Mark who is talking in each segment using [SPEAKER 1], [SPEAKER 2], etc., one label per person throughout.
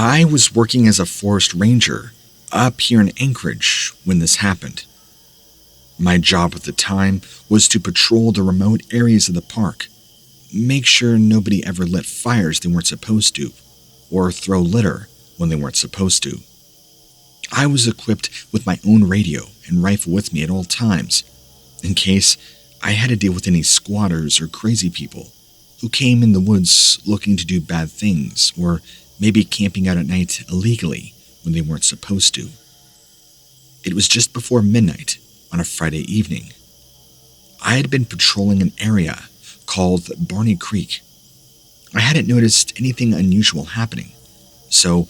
[SPEAKER 1] I was working as a forest ranger up here in Anchorage when this happened. My job at the time was to patrol the remote areas of the park, make sure nobody ever lit fires they weren't supposed to, or throw litter when they weren't supposed to. I was equipped with my own radio and rifle with me at all times, in case I had to deal with any squatters or crazy people who came in the woods looking to do bad things, or maybe camping out at night illegally when they weren't supposed to. It was just before midnight on a Friday evening. I had been patrolling an area called Barney Creek. I hadn't noticed anything unusual happening, so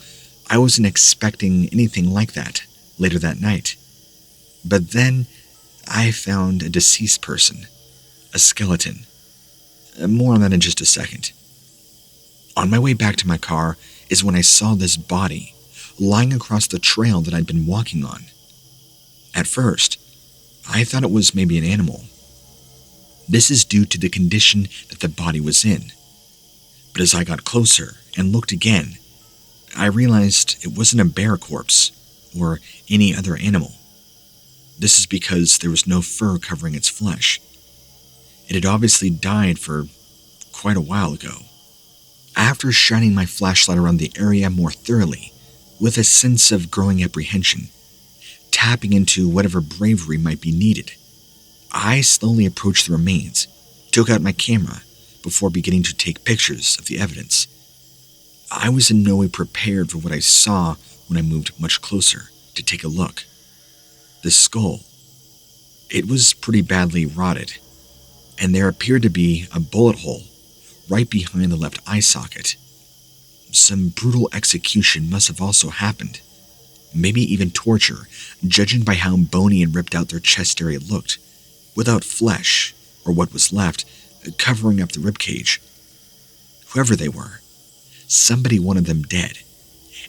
[SPEAKER 1] I wasn't expecting anything like that later that night. But then I found a deceased person, a skeleton. More on that in just a second. On my way back to my car is when I saw this body lying across the trail that I'd been walking on. At first, I thought it was maybe an animal. This is due to the condition that the body was in. But as I got closer and looked again, I realized it wasn't a bear corpse or any other animal. This is because there was no fur covering its flesh. It had obviously died for quite a while ago. After shining my flashlight around the area more thoroughly, with a sense of growing apprehension, tapping into whatever bravery might be needed, I slowly approached the remains, took out my camera before beginning to take pictures of the evidence. I was in no way prepared for what I saw when I moved much closer to take a look. The skull. It was pretty badly rotted, and there appeared to be a bullet hole right behind the left eye socket. Some brutal execution must have also happened, maybe even torture, judging by how bony and ripped out their chest area looked, without flesh, or what was left, covering up the ribcage. Whoever they were, somebody wanted them dead,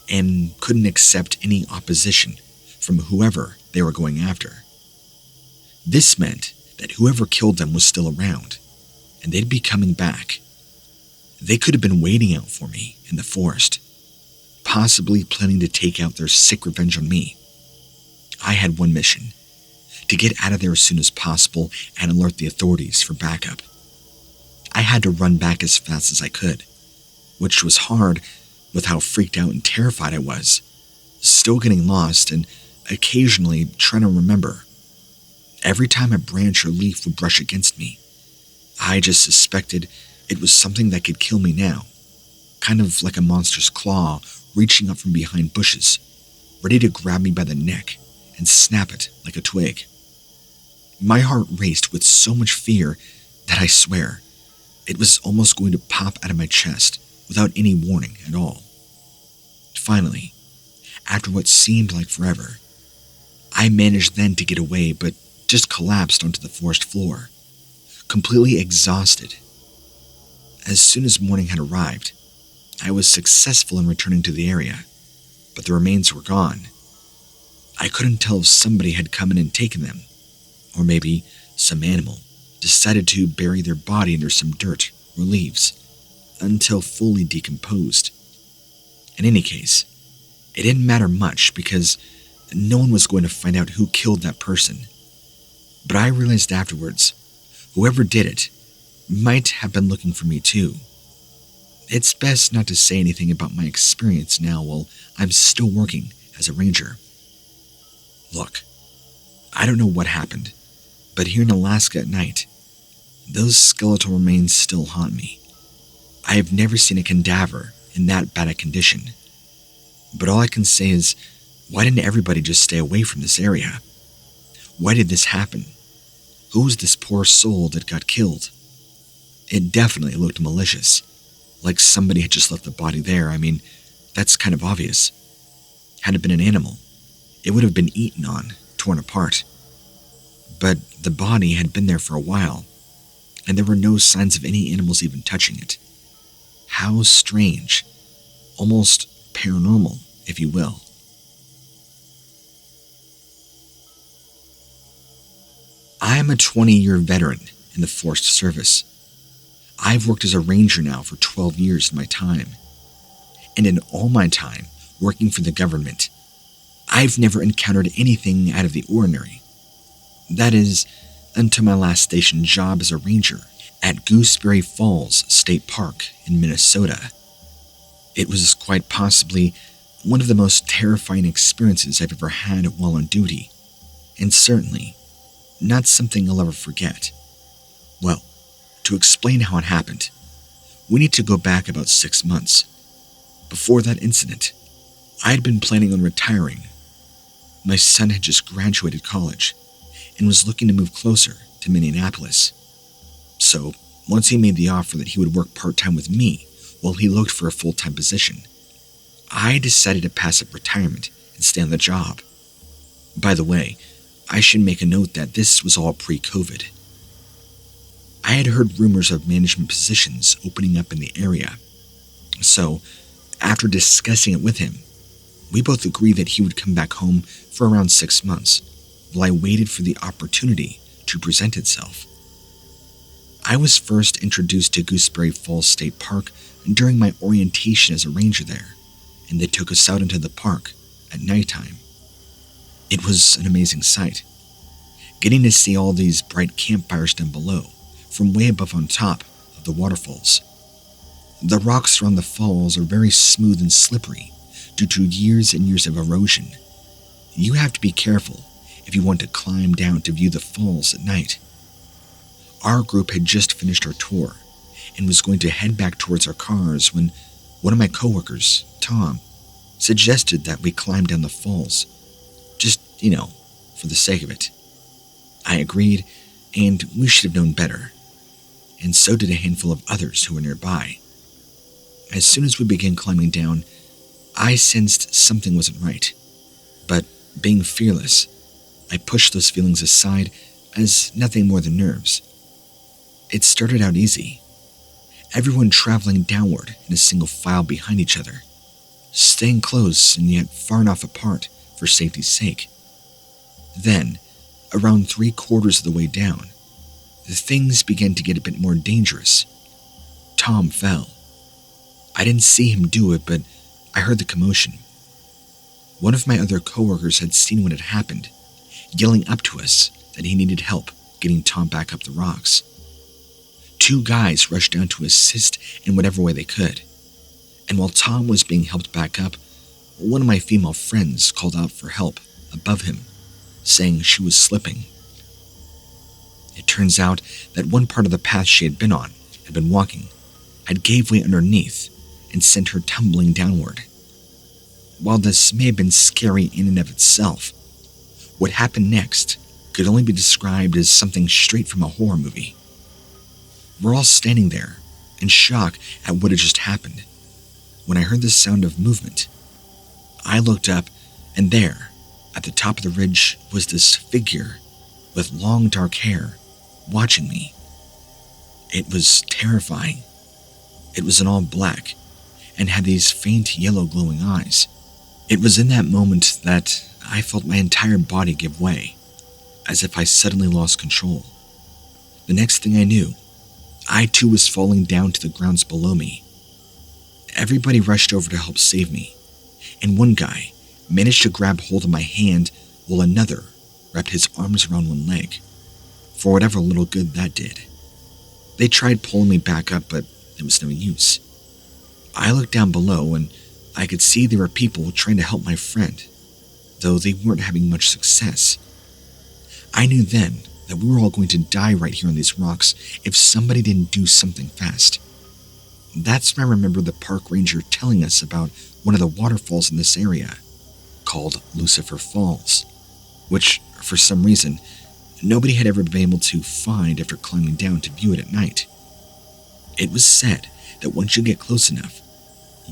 [SPEAKER 1] and couldn't accept any opposition from whoever they were going after. This meant that whoever killed them was still around, and they'd be coming back. They could have been waiting out for me in the forest, possibly planning to take out their sick revenge on me. I had one mission: to get out of there as soon as possible and alert the authorities for backup. I had to run back as fast as I could, which was hard with how freaked out and terrified I was, still getting lost and occasionally trying to remember. Every time a branch or leaf would brush against me, I just suspected it was something that could kill me now, kind of like a monster's claw reaching up from behind bushes, ready to grab me by the neck and snap it like a twig. My heart raced with so much fear that I swear it was almost going to pop out of my chest without any warning at all. Finally, after what seemed like forever, I managed then to get away, but just collapsed onto the forest floor, completely exhausted. As soon as morning had arrived, I was successful in returning to the area, but the remains were gone. I couldn't tell if somebody had come in and taken them, or maybe some animal decided to bury their body under some dirt or leaves until fully decomposed. In any case, it didn't matter much because no one was going to find out who killed that person. But I realized afterwards, whoever did it might have been looking for me too. It's best not to say anything about my experience now while I'm still working as a ranger. Look, I don't know what happened, but here in Alaska at night, those skeletal remains still haunt me. I have never seen a cadaver in that bad a condition. But all I can say is, why didn't everybody just stay away from this area? Why did this happen? Who was this poor soul that got killed? It definitely looked malicious, like somebody had just left the body there. I mean, that's kind of obvious. Had it been an animal, it would have been eaten on, torn apart. But the body had been there for a while, and there were no signs of any animals even touching it. How strange, almost paranormal, if you will. I am a 20-year veteran in the Forest Service. I've worked as a ranger now for 12 years in my time. and in all my time working for the government, I've never encountered anything out of the ordinary. That is, until my last station job as a ranger at Gooseberry Falls State Park in Minnesota. It was quite possibly one of the most terrifying experiences I've ever had while on duty, and certainly not something I'll ever forget. Well, to explain how it happened, we need to go back about 6 months. Before that incident, I had been planning on retiring. My son had just graduated college and was looking to move closer to Minneapolis. So, once he made the offer that he would work part-time with me while he looked for a full-time position, I decided to pass up retirement and stay on the job. By the way, I should make a note that this was all pre-COVID. I had heard rumors of management positions opening up in the area. So, after discussing it with him, we both agreed that he would come back home for around 6 months, while I waited for the opportunity to present itself. I was first introduced to Gooseberry Falls State Park during my orientation as a ranger there, and they took us out into the park at nighttime. It was an amazing sight, getting to see all these bright campfires down below from way above on top of the waterfalls. The rocks around the falls are very smooth and slippery due to years and years of erosion. You have to be careful if you want to climb down to view the falls at night. Our group had just finished our tour and was going to head back towards our cars when one of my coworkers, Tom, suggested that we climb down the falls. Just, for the sake of it. I agreed, and we should have known better. And so did a handful of others who were nearby. As soon as we began climbing down, I sensed something wasn't right. But being fearless, I pushed those feelings aside as nothing more than nerves. It started out easy. Everyone traveling downward in a single file behind each other, staying close and yet far enough apart for safety's sake. Then, around 3/4 of the way down, things began to get a bit more dangerous. Tom fell. I didn't see him do it, but I heard the commotion. One of my other coworkers had seen what had happened, yelling up to us that he needed help getting Tom back up the rocks. 2 guys rushed down to assist in whatever way they could, and while Tom was being helped back up, one of my female friends called out for help above him, saying she was slipping. It turns out that one part of the path she had been walking, had gave way underneath and sent her tumbling downward. While this may have been scary in and of itself, what happened next could only be described as something straight from a horror movie. We're all standing there in shock at what had just happened, when I heard the sound of movement. I looked up, and there, at the top of the ridge, was this figure with long dark hair, watching me. It was terrifying. It was in all black, and had these faint yellow glowing eyes. It was in that moment that I felt my entire body give way, as if I suddenly lost control. The next thing I knew, I too was falling down to the grounds below me. Everybody rushed over to help save me, and one guy managed to grab hold of my hand while another wrapped his arms around one leg, for whatever little good that did. They tried pulling me back up, but it was no use. I looked down below and I could see there were people trying to help my friend, though they weren't having much success. I knew then that we were all going to die right here on these rocks if somebody didn't do something fast. That's when I remember the park ranger telling us about one of the waterfalls in this area, called Lucifer Falls, which, for some reason, nobody had ever been able to find after climbing down to view it at night. It was said that once you get close enough,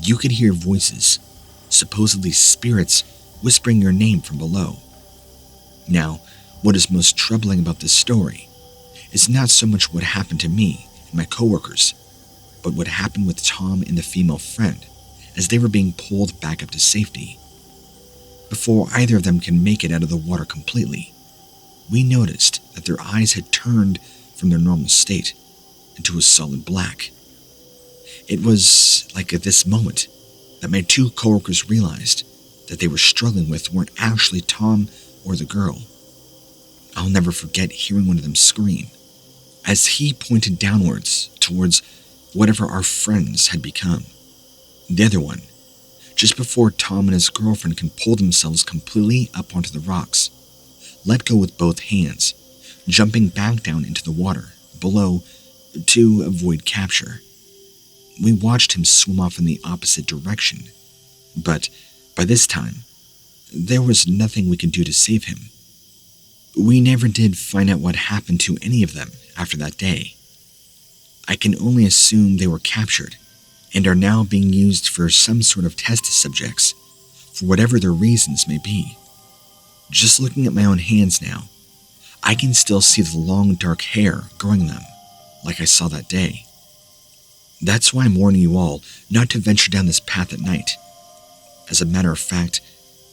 [SPEAKER 1] you could hear voices, supposedly spirits, whispering your name from below. Now, what is most troubling about this story is not so much what happened to me and my coworkers, but what happened with Tom and the female friend as they were being pulled back up to safety. Before either of them can make it out of the water completely, we noticed that their eyes had turned from their normal state into a solid black. It was like at this moment, that my two coworkers realized that they were struggling with weren't actually Tom or the girl. I'll never forget hearing one of them scream as he pointed downwards towards whatever our friends had become. The other one, just before Tom and his girlfriend can pull themselves completely up onto the rocks, let go with both hands, jumping back down into the water below to avoid capture. We watched him swim off in the opposite direction, but by this time, there was nothing we could do to save him. We never did find out what happened to any of them after that day. I can only assume they were captured and are now being used for some sort of test subjects, for whatever their reasons may be. Just looking at my own hands now, I can still see the long dark hair growing them, like I saw that day. That's why I'm warning you all not to venture down this path at night. As a matter of fact,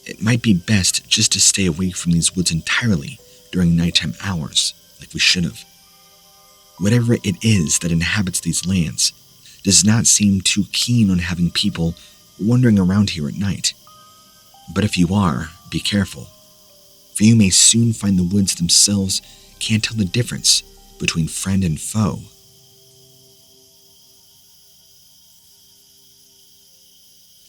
[SPEAKER 1] it might be best just to stay away from these woods entirely during nighttime hours, like we should have. Whatever it is that inhabits these lands does not seem too keen on having people wandering around here at night. But if you are, be careful, for you may soon find the woods themselves can't tell the difference between friend and foe.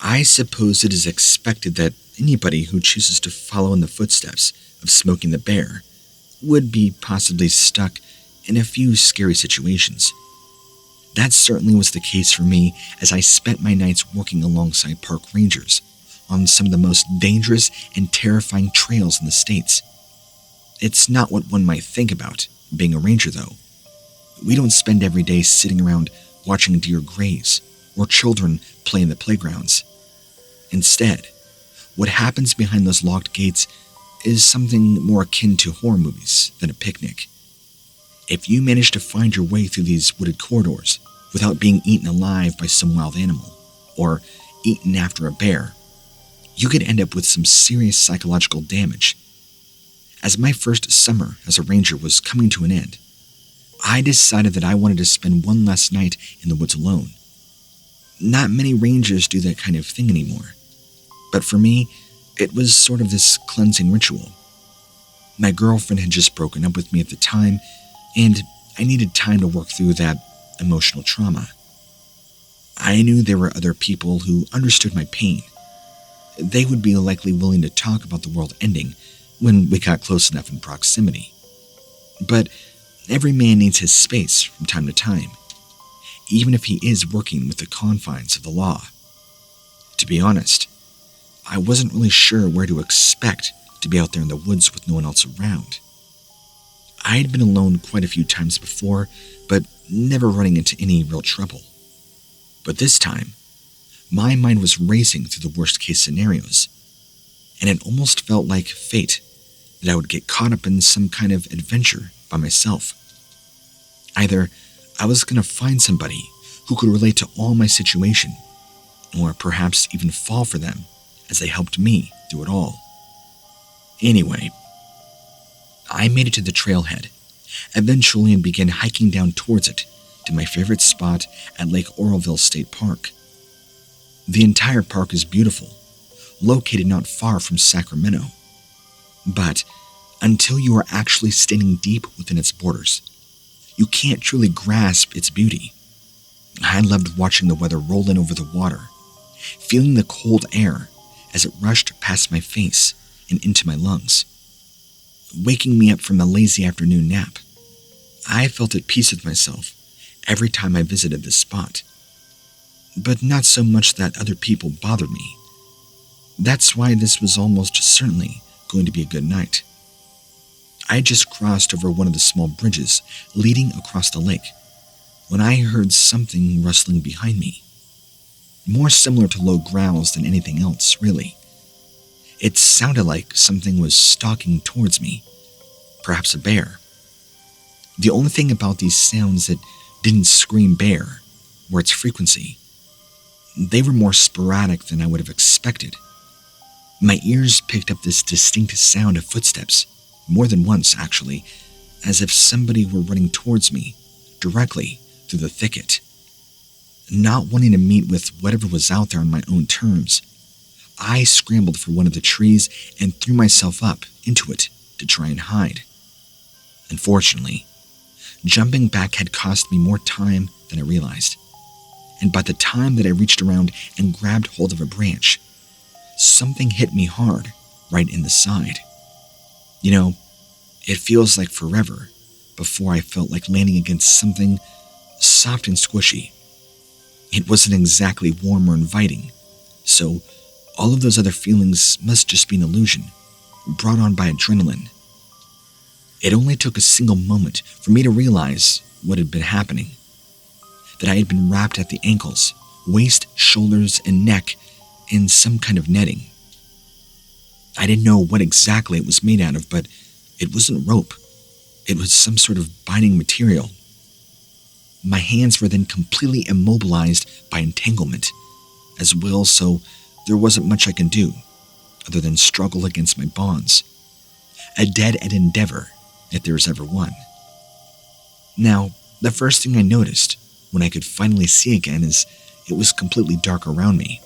[SPEAKER 1] I suppose it is expected that anybody who chooses to follow in the footsteps of Smokey the Bear would be possibly stuck in a few scary situations. That certainly was the case for me as I spent my nights working alongside park rangers on some of the most dangerous and terrifying trails in the States. It's not what one might think about being a ranger, though. We don't spend every day sitting around watching deer graze or children play in the playgrounds. Instead, what happens behind those locked gates is something more akin to horror movies than a picnic. If you manage to find your way through these wooded corridors without being eaten alive by some wild animal, or eaten after a bear, you could end up with some serious psychological damage. As my first summer as a ranger was coming to an end, I decided that I wanted to spend one last night in the woods alone. Not many rangers do that kind of thing anymore, but for me, it was sort of this cleansing ritual. My girlfriend had just broken up with me at the time, and I needed time to work through that emotional trauma. I knew there were other people who understood my pain. They would be likely willing to talk about the world ending when we got close enough in proximity. But every man needs his space from time to time, even if he is working with the confines of the law. To be honest, I wasn't really sure where to expect to be out there in the woods with no one else around. I had been alone quite a few times before, but never running into any real trouble. But this time, my mind was racing through the worst-case scenarios, and it almost felt like fate that I would get caught up in some kind of adventure by myself. Either I was going to find somebody who could relate to all my situation, or perhaps even fall for them as they helped me through it all. Anyway, I made it to the trailhead, eventually, and began hiking down towards it to my favorite spot at Lake Oroville State Park. The entire park is beautiful, located not far from Sacramento. But until you are actually standing deep within its borders, you can't truly grasp its beauty. I loved watching the weather roll in over the water, feeling the cold air as it rushed past my face and into my lungs, waking me up from a lazy afternoon nap. I felt at peace with myself every time I visited this spot, but not so much that other people bothered me. That's why this was almost certainly going to be a good night. I had just crossed over one of the small bridges leading across the lake when I heard something rustling behind me. More similar to low growls than anything else, really. It sounded like something was stalking towards me, perhaps a bear. The only thing about these sounds that didn't scream bear were its frequency. They were more sporadic than I would have expected. My ears picked up this distinct sound of footsteps, more than once actually, as if somebody were running towards me, directly through the thicket. Not wanting to meet with whatever was out there on my own terms, I scrambled for one of the trees and threw myself up into it to try and hide. Unfortunately, jumping back had cost me more time than I realized, and by the time that I reached around and grabbed hold of a branch, something hit me hard right in the side. It feels like forever before I felt like landing against something soft and squishy. It wasn't exactly warm or inviting, so all of those other feelings must just be an illusion, brought on by adrenaline. It only took a single moment for me to realize what had been happening. That I had been wrapped at the ankles, waist, shoulders, and neck in some kind of netting. I didn't know what exactly it was made out of, but it wasn't rope. It was some sort of binding material. My hands were then completely immobilized by entanglement as well, so there wasn't much I could do other than struggle against my bonds. A dead-end endeavor, if there was ever one. Now, the first thing I noticed when I could finally see again is it was completely dark around me.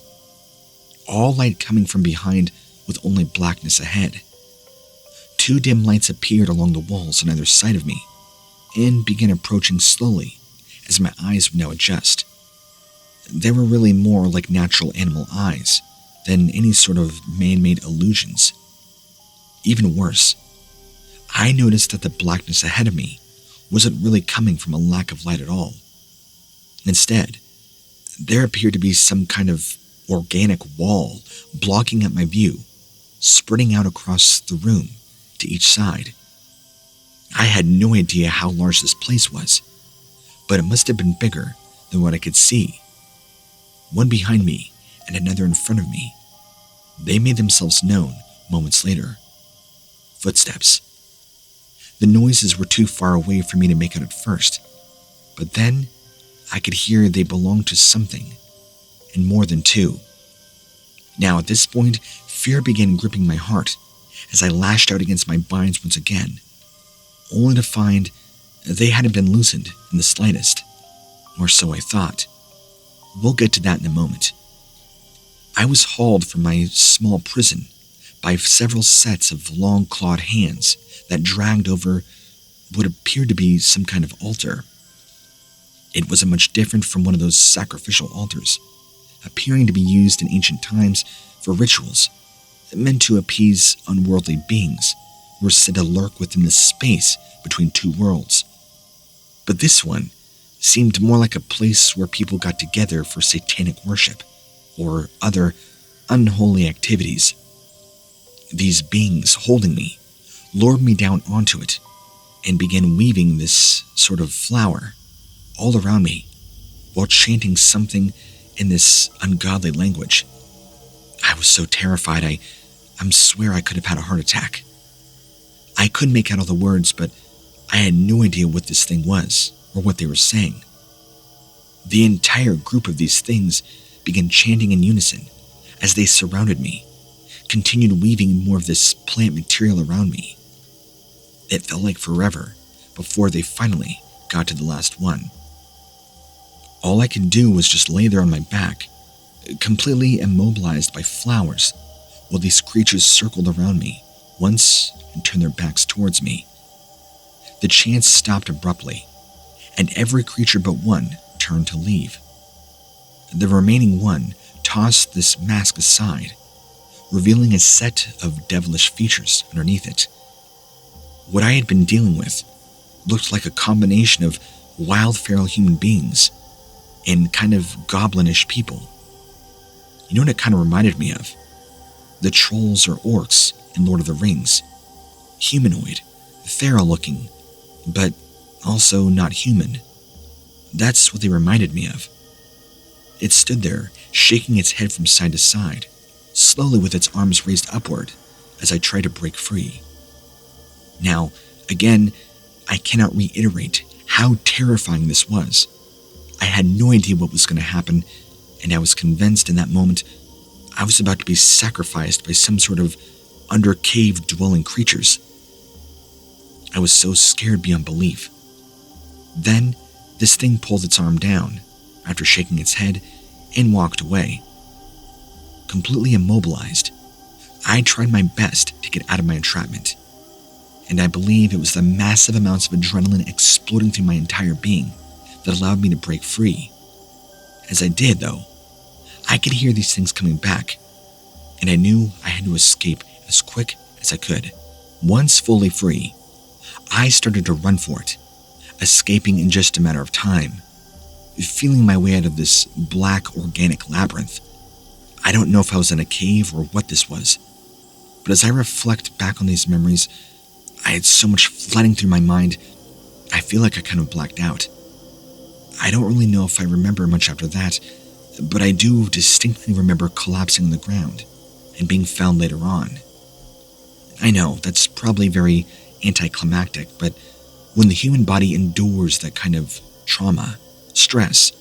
[SPEAKER 1] All light coming from behind with only blackness ahead. 2 dim lights appeared along the walls on either side of me and began approaching slowly as my eyes would now adjust. They were really more like natural animal eyes than any sort of man-made illusions. Even worse, I noticed that the blackness ahead of me wasn't really coming from a lack of light at all. Instead, there appeared to be some kind of organic wall blocking at my view, spreading out across the room to each side. I had no idea how large this place was, but it must have been bigger than what I could see. One behind me and another in front of me. They made themselves known moments later. Footsteps. The noises were too far away for me to make out at first, but then I could hear they belonged to something, and more than 2. Now at this point, fear began gripping my heart as I lashed out against my binds once again, only to find they hadn't been loosened in the slightest, or so I thought. We'll get to that in a moment. I was hauled from my small prison by several sets of long clawed hands that dragged over what appeared to be some kind of altar. It wasn't much different from one of those sacrificial altars, appearing to be used in ancient times for rituals meant to appease unworldly beings who were said to lurk within the space between 2 worlds. But this one seemed more like a place where people got together for satanic worship or other unholy activities. These beings holding me lured me down onto it and began weaving this sort of flower all around me while chanting something in this ungodly language. I was so terrified, I swear I could have had a heart attack. I couldn't make out all the words, but I had no idea what this thing was or what they were saying. The entire group of these things began chanting in unison as they surrounded me, continued weaving more of this plant material around me. It felt like forever before they finally got to the last one. All I could do was just lay there on my back, completely immobilized by flowers, while these creatures circled around me once and turned their backs towards me. The chants stopped abruptly, and every creature but one turned to leave. The remaining one tossed this mask aside, revealing a set of devilish features underneath it. What I had been dealing with looked like a combination of wild feral human beings and kind of goblinish people. You know what it kind of reminded me of? The trolls or orcs in Lord of the Rings. Humanoid, feral looking, but also not human. That's what they reminded me of. It stood there, shaking its head from side to side, slowly with its arms raised upward as I tried to break free. Now, again, I cannot reiterate how terrifying this was. I had no idea what was going to happen, and I was convinced in that moment I was about to be sacrificed by some sort of under-cave dwelling creatures. I was so scared beyond belief. Then, this thing pulled its arm down, after shaking its head and walked away. Completely immobilized, I tried my best to get out of my entrapment, and I believe it was the massive amounts of adrenaline exploding through my entire being that allowed me to break free. As I did, though, I could hear these things coming back, and I knew I had to escape as quick as I could. Once fully free, I started to run for it, escaping in just a matter of time, feeling my way out of this black organic labyrinth. I don't know if I was in a cave or what this was, but as I reflect back on these memories, I had so much flooding through my mind, I feel like I kind of blacked out. I don't really know if I remember much after that, but I do distinctly remember collapsing on the ground and being found later on. I know, that's probably very anticlimactic, but when the human body endures that kind of trauma, stress,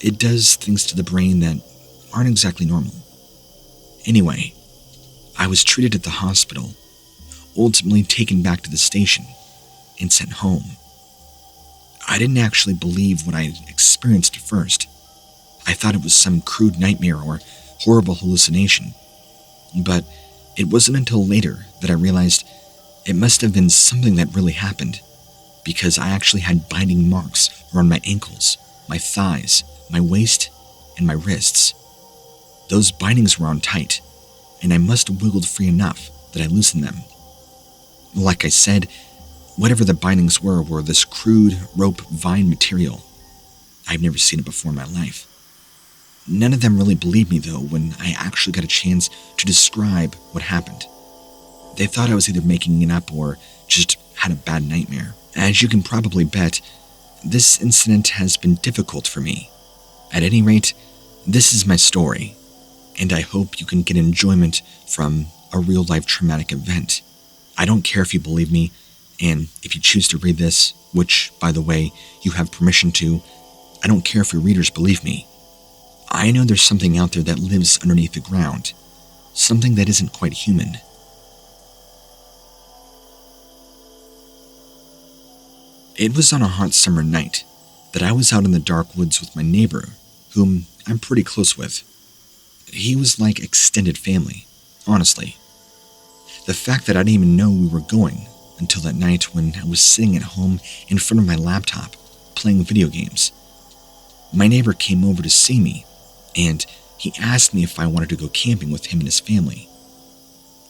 [SPEAKER 1] it does things to the brain that aren't exactly normal. Anyway, I was treated at the hospital, ultimately taken back to the station, and sent home. I didn't actually believe what I had experienced at first. I thought it was some crude nightmare or horrible hallucination, but it wasn't until later that I realized it must have been something that really happened, because I actually had binding marks around my ankles, my thighs, my waist, and my wrists. Those bindings were on tight, and I must have wiggled free enough that I loosened them. Like I said, whatever the bindings were this crude rope vine material. I've never seen it before in my life. None of them really believed me, though, when I actually got a chance to describe what happened. They thought I was either making it up or just had a bad nightmare. As you can probably bet, this incident has been difficult for me. At any rate, this is my story, and I hope you can get enjoyment from a real-life traumatic event. I don't care if you believe me, and if you choose to read this, which, by the way, you have permission to, I don't care if your readers believe me. I know there's something out there that lives underneath the ground, something that isn't quite human. It was on a hot summer night that I was out in the dark woods with my neighbor, whom I'm pretty close with. He was like extended family, honestly. The fact that I didn't even know we were going until that night when I was sitting at home in front of my laptop, playing video games. My neighbor came over to see me, and he asked me if I wanted to go camping with him and his family.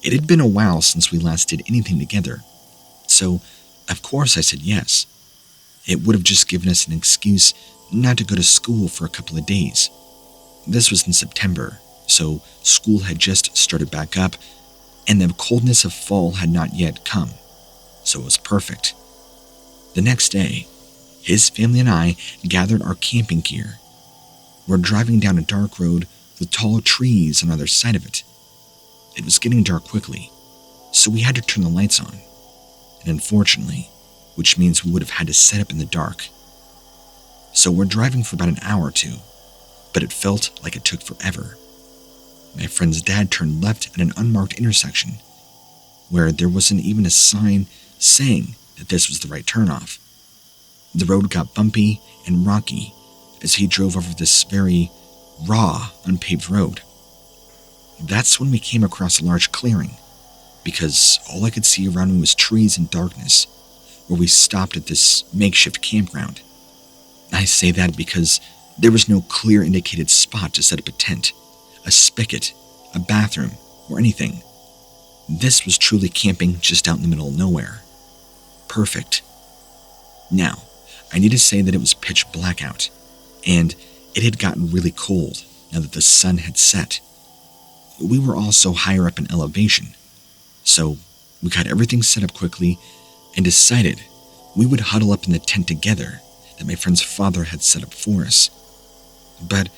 [SPEAKER 1] It had been a while since we last did anything together, so of course I said yes. It would have just given us an excuse not to go to school for a couple of days. This was in September, so school had just started back up, and the coldness of fall had not yet come, so it was perfect. The next day, his family and I gathered our camping gear. We're driving down a dark road with tall trees on either side of it. It was getting dark quickly, so we had to turn the lights on, and unfortunately, which means we would have had to set up in the dark. So we're driving for about an hour or two, but it felt like it took forever. My friend's dad turned left at an unmarked intersection, where there wasn't even a sign saying that this was the right turnoff. The road got bumpy and rocky as he drove over this very raw, unpaved road. That's when we came across a large clearing, because all I could see around me was trees and darkness, where we stopped at this makeshift campground. I say that because there was no clear indicated spot to set up a tent, a spigot, a bathroom, or anything. This was truly camping just out in the middle of nowhere. Perfect. Now, I need to say that it was pitch black out, and it had gotten really cold now that the sun had set. We were also higher up in elevation, so we got everything set up quickly and decided we would huddle up in the tent together that my friend's father had set up for us. But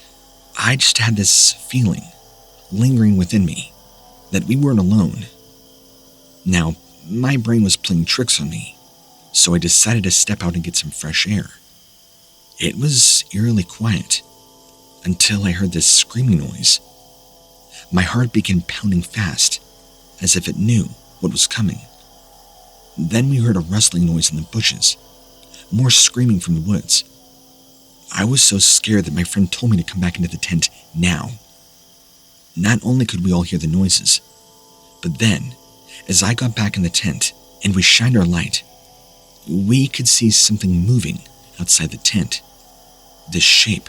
[SPEAKER 1] I just had this feeling lingering within me that we weren't alone. Now, my brain was playing tricks on me, so I decided to step out and get some fresh air. It was eerily quiet until I heard this screaming noise. My heart began pounding fast, as if it knew what was coming. Then we heard a rustling noise in the bushes, more screaming from the woods. I was so scared that my friend told me to come back into the tent now. Not only could we all hear the noises, but then, as I got back in the tent and we shined our light, we could see something moving outside the tent. This shape.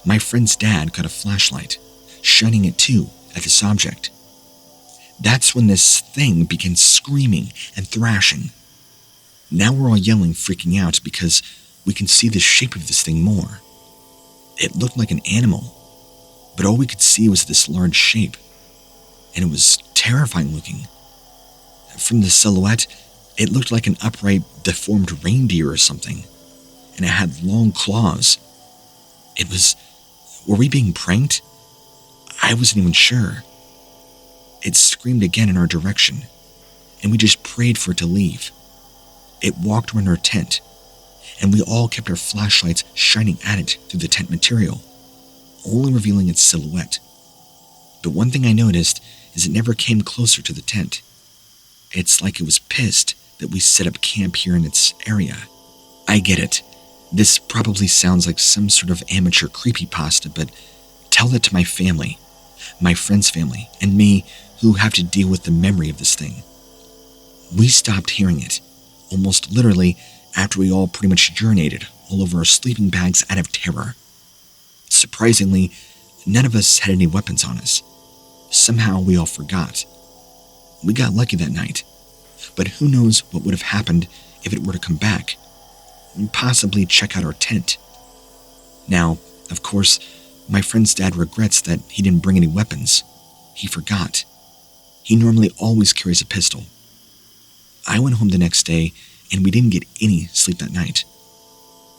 [SPEAKER 1] My friend's dad got a flashlight, shining it too at this object. That's when this thing began screaming and thrashing. Now we're all yelling, freaking out because we can see the shape of this thing more. It looked like an animal, but all we could see was this large shape, and it was terrifying looking. From the silhouette, it looked like an upright, deformed reindeer or something, and it had long claws. Were we being pranked? I wasn't even sure. It screamed again in our direction, and we just prayed for it to leave. It walked around our tent, and we all kept our flashlights shining at it through the tent material, only revealing its silhouette. But one thing I noticed is it never came closer to the tent. It's like it was pissed that we set up camp here in its area. I get it. This probably sounds like some sort of amateur creepypasta, but tell that to my family, my friend's family, and me, who have to deal with the memory of this thing. We stopped hearing it, almost literally, after we all pretty much urinated all over our sleeping bags out of terror. Surprisingly, none of us had any weapons on us. Somehow we all forgot. We got lucky that night, but who knows what would have happened if it were to come back, and possibly check out our tent. Now, of course, my friend's dad regrets that he didn't bring any weapons. He forgot. He normally always carries a pistol. I went home the next day, and we didn't get any sleep that night.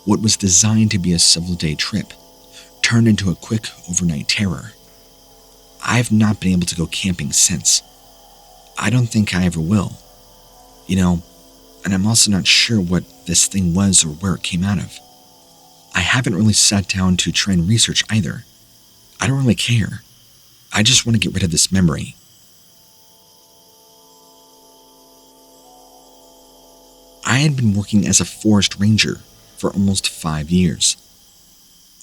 [SPEAKER 1] What was designed to be a several-day trip turned into a quick overnight terror. I've not been able to go camping since. I don't think I ever will. And I'm also not sure what this thing was or where it came out of. I haven't really sat down to try and research either. I don't really care. I just want to get rid of this memory. I had been working as a forest ranger for almost 5 years.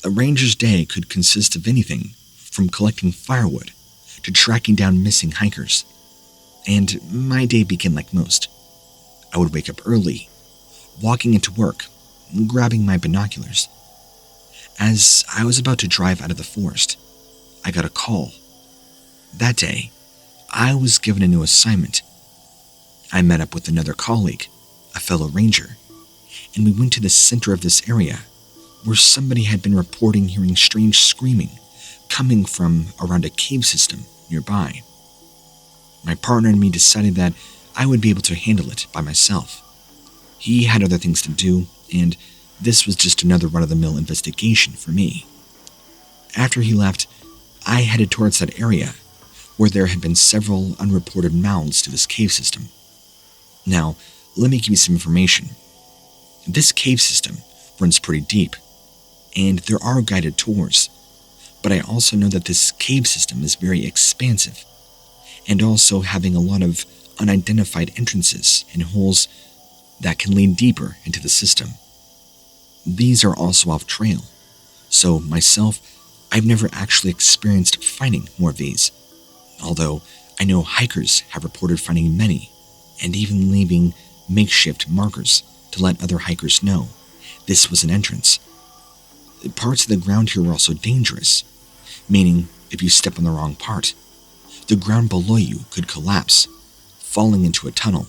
[SPEAKER 1] A ranger's day could consist of anything from collecting firewood to tracking down missing hikers. And my day began like most. I would wake up early, walking into work, grabbing my binoculars. As I was about to drive out of the forest, I got a call. That day, I was given a new assignment. I met up with another colleague, a fellow ranger, and we went to the center of this area where somebody had been reporting hearing strange screaming coming from around a cave system nearby. My partner and me decided that I would be able to handle it by myself. He had other things to do, and this was just another run-of-the-mill investigation for me. After he left, I headed towards that area where there had been several unreported mouths to this cave system. Now, let me give you some information. This cave system runs pretty deep, and there are guided tours, but I also know that this cave system is very expansive, and also having a lot of unidentified entrances and holes that can lead deeper into the system. These are also off trail, so myself, I've never actually experienced finding more of these, although I know hikers have reported finding many, and even leaving makeshift markers to let other hikers know this was an entrance. Parts of the ground here are also dangerous, meaning if you step on the wrong part, the ground below you could collapse, falling into a tunnel.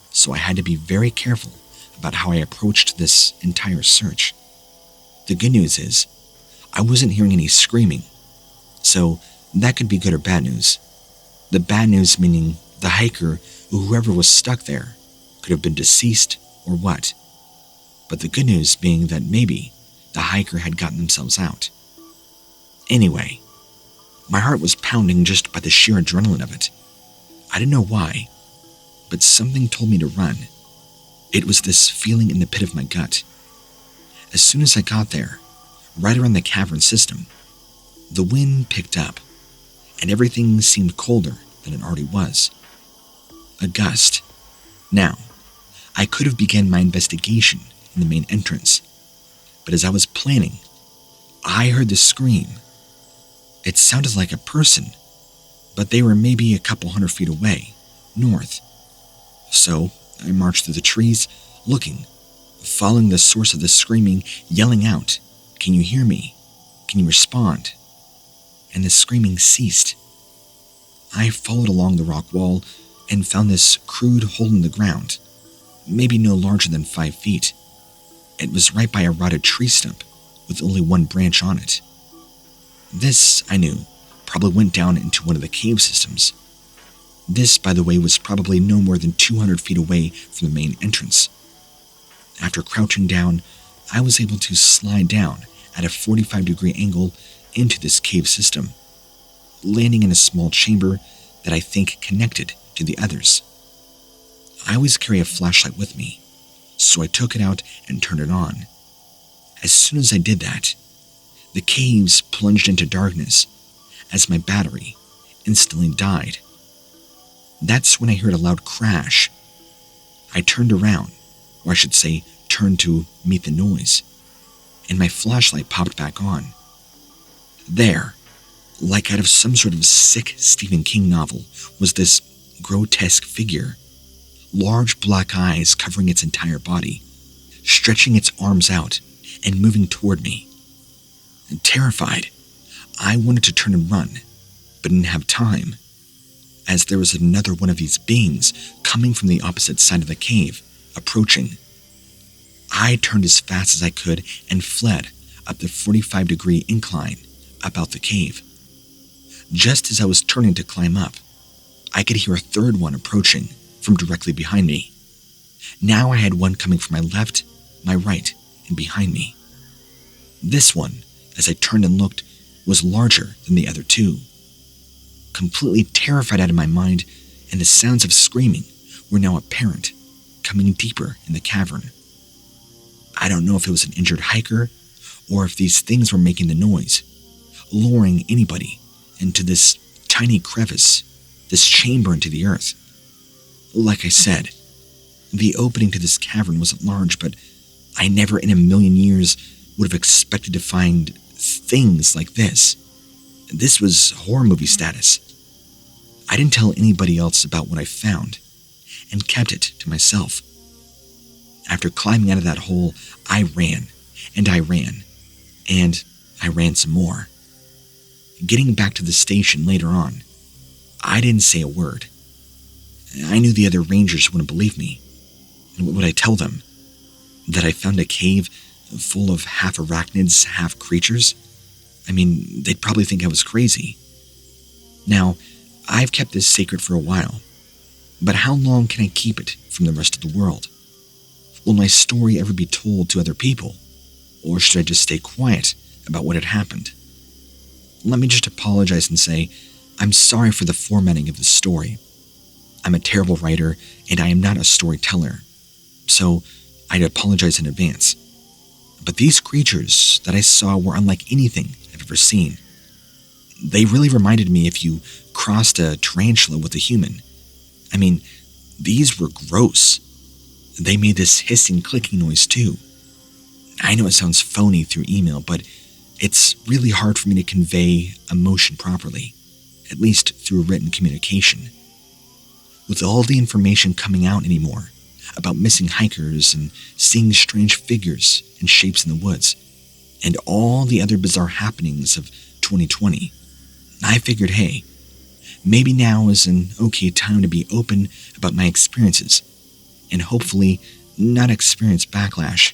[SPEAKER 1] So I had to be very careful about how I approached this entire search. The good news is, I wasn't hearing any screaming, so that could be good or bad news. The bad news meaning the hiker or whoever was stuck there could have been deceased or what. But the good news being that maybe the hiker had gotten themselves out. Anyway, my heart was pounding just by the sheer adrenaline of it. I didn't know why, but something told me to run. It was this feeling in the pit of my gut. As soon as I got there, right around the cavern system, the wind picked up, and everything seemed colder than it already was. A gust. Now, I could have begun my investigation in the main entrance, but as I was planning, I heard the scream. It sounded like a person, but they were maybe a couple 100 feet away, north. So I marched through the trees, looking, following the source of the screaming, yelling out, "Can you hear me? Can you respond?" And the screaming ceased. I followed along the rock wall and found this crude hole in the ground, maybe no larger than 5 feet. It was right by a rotted tree stump with only one branch on it. This, I knew, probably went down into one of the cave systems. This, by the way, was probably no more than 200 feet away from the main entrance. After crouching down, I was able to slide down at a 45-degree angle into this cave system, landing in a small chamber that I think connected to the others. I always carry a flashlight with me, so I took it out and turned it on. As soon as I did that, the caves plunged into darkness as my battery instantly died. That's when I heard a loud crash. I turned around, or I should say, turned to meet the noise, and my flashlight popped back on. There, like out of some sort of sick Stephen King novel, was this grotesque figure, large black eyes covering its entire body, stretching its arms out and moving toward me. And terrified, I wanted to turn and run, but didn't have time, as there was another one of these beings coming from the opposite side of the cave, approaching. I turned as fast as I could and fled up the 45-degree incline about the cave. Just as I was turning to climb up, I could hear a third one approaching from directly behind me. Now I had one coming from my left, my right, and behind me. This one, as I turned and looked, was larger than the other two. Completely terrified out of my mind, and the sounds of screaming were now apparent, coming deeper in the cavern. I don't know if it was an injured hiker, or if these things were making the noise, luring anybody into this tiny crevice, this chamber into the earth. Like I said, the opening to this cavern wasn't large, but I never in a million years would have expected to find things like this. This was horror movie status. I didn't tell anybody else about what I found, and kept it to myself. After climbing out of that hole, I ran, and I ran, and I ran some more. Getting back to the station later on, I didn't say a word. I knew the other rangers wouldn't believe me. Would I tell them that I found a cave full of half arachnids, half creatures? I mean, they'd probably think I was crazy. Now, I've kept this secret for a while, but how long can I keep it from the rest of the world? Will my story ever be told to other people, or should I just stay quiet about what had happened? Let me just apologize and say, I'm sorry for the formatting of this story. I'm a terrible writer, and I am not a storyteller, so I'd apologize in advance. But these creatures that I saw were unlike anything I've ever seen. They really reminded me if you crossed a tarantula with a human. I mean, these were gross. They made this hissing, clicking noise too. I know it sounds phony through email, but it's really hard for me to convey emotion properly, at least through written communication. With all the information coming out anymore about missing hikers and seeing strange figures and shapes in the woods, and all the other bizarre happenings of 2020, I figured, hey, maybe now is an okay time to be open about my experiences, and hopefully not experience backlash.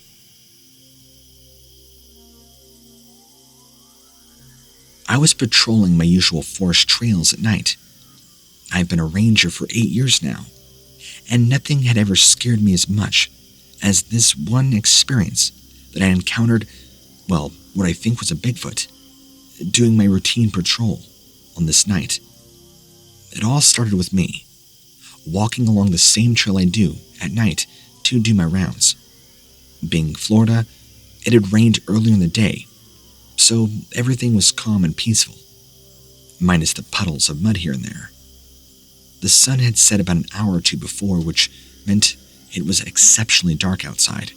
[SPEAKER 1] I was patrolling my usual forest trails at night. I've been a ranger for 8 years now, and nothing had ever scared me as much as this one experience that I encountered, well, what I think was a Bigfoot, doing my routine patrol on this night. It all started with me, walking along the same trail I do at night to do my rounds. Being Florida, it had rained earlier in the day, so everything was calm and peaceful, minus the puddles of mud here and there. The sun had set about an hour or two before, which meant it was exceptionally dark outside,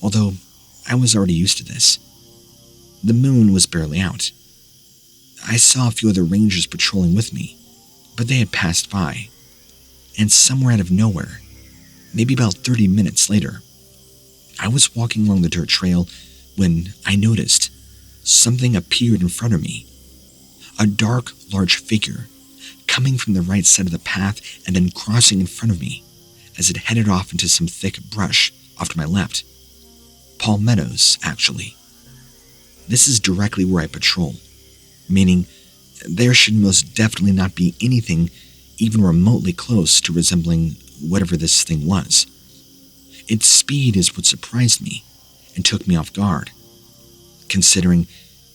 [SPEAKER 1] although I was already used to this. The moon was barely out. I saw a few other rangers patrolling with me, but they had passed by, and somewhere out of nowhere, maybe about 30 minutes later, I was walking along the dirt trail when I noticed something appeared in front of me. A dark, large figure coming from the right side of the path and then crossing in front of me as it headed off into some thick brush off to my left. Palmettos, actually. This is directly where I patrol, meaning there should most definitely not be anything even remotely close to resembling whatever this thing was. Its speed is what surprised me and took me off guard, considering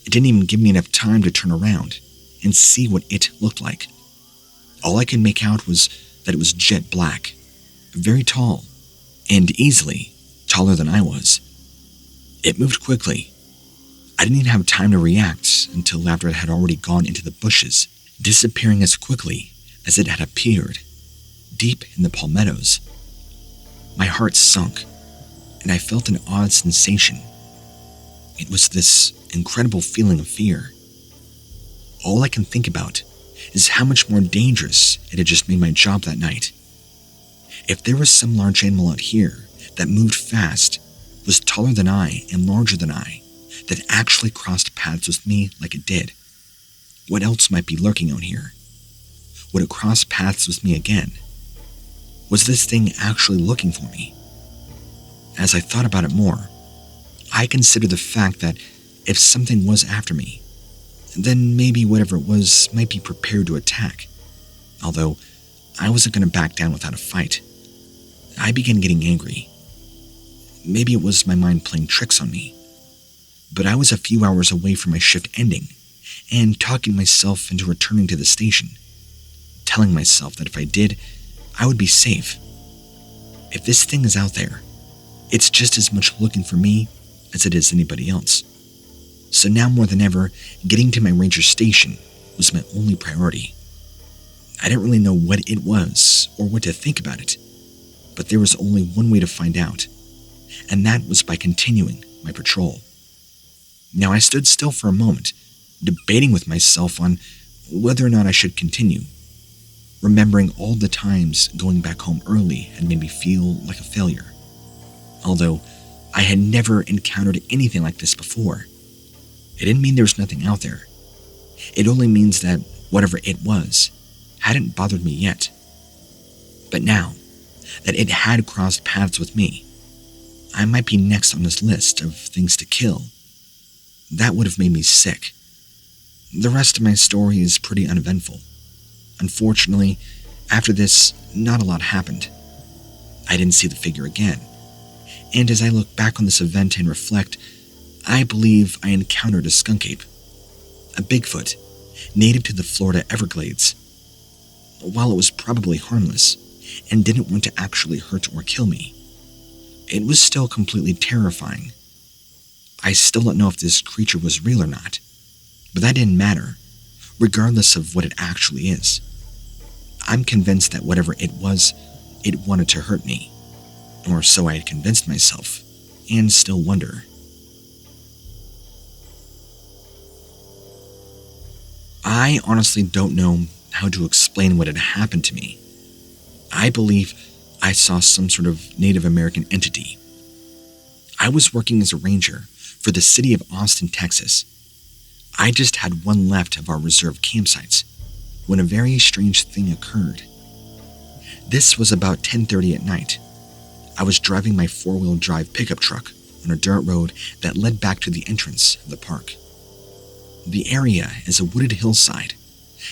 [SPEAKER 1] it didn't even give me enough time to turn around and see what it looked like. All I could make out was that it was jet black, very tall, and easily taller than I was. It moved quickly. I didn't even have time to react until after it had already gone into the bushes, disappearing as quickly as it had appeared, deep in the palmettos. My heart sunk, and I felt an odd sensation. It was this incredible feeling of fear. All I can think about is how much more dangerous it had just made my job that night. If there was some large animal out here that moved fast, was taller than I and larger than I, that actually crossed paths with me like it did, what else might be lurking out here? Would it cross paths with me again? Was this thing actually looking for me? As I thought about it more, I considered the fact that if something was after me, then maybe whatever it was might be prepared to attack. Although I wasn't going to back down without a fight. I began getting angry. Maybe it was my mind playing tricks on me. But I was a few hours away from my shift ending and talking myself into returning to the station, telling myself that if I did, I would be safe. If this thing is out there, it's just as much looking for me as it is anybody else. So now more than ever, getting to my ranger station was my only priority. I didn't really know what it was or what to think about it, but there was only one way to find out, and that was by continuing my patrol. Now I stood still for a moment, debating with myself on whether or not I should continue, remembering all the times going back home early had made me feel like a failure. Although I had never encountered anything like this before, it didn't mean there was nothing out there. It only means that whatever it was hadn't bothered me yet. But now that it had crossed paths with me, I might be next on this list of things to kill. That would have made me sick. The rest of my story is pretty uneventful. Unfortunately, after this, not a lot happened. I didn't see the figure again, and as I look back on this event and reflect, I believe I encountered a skunk ape, a Bigfoot, native to the Florida Everglades. While it was probably harmless and didn't want to actually hurt or kill me, it was still completely terrifying. I still don't know if this creature was real or not, but that didn't matter, regardless of what it actually is. I'm convinced that whatever it was, it wanted to hurt me, or so I had convinced myself, and still wonder. I honestly don't know how to explain what had happened to me. I believe I saw some sort of Native American entity. I was working as a ranger for the city of Austin, Texas. I just had one left of our reserve campsites when a very strange thing occurred. This was about 10:30 at night. I was driving my four-wheel drive pickup truck on a dirt road that led back to the entrance of the park. The area is a wooded hillside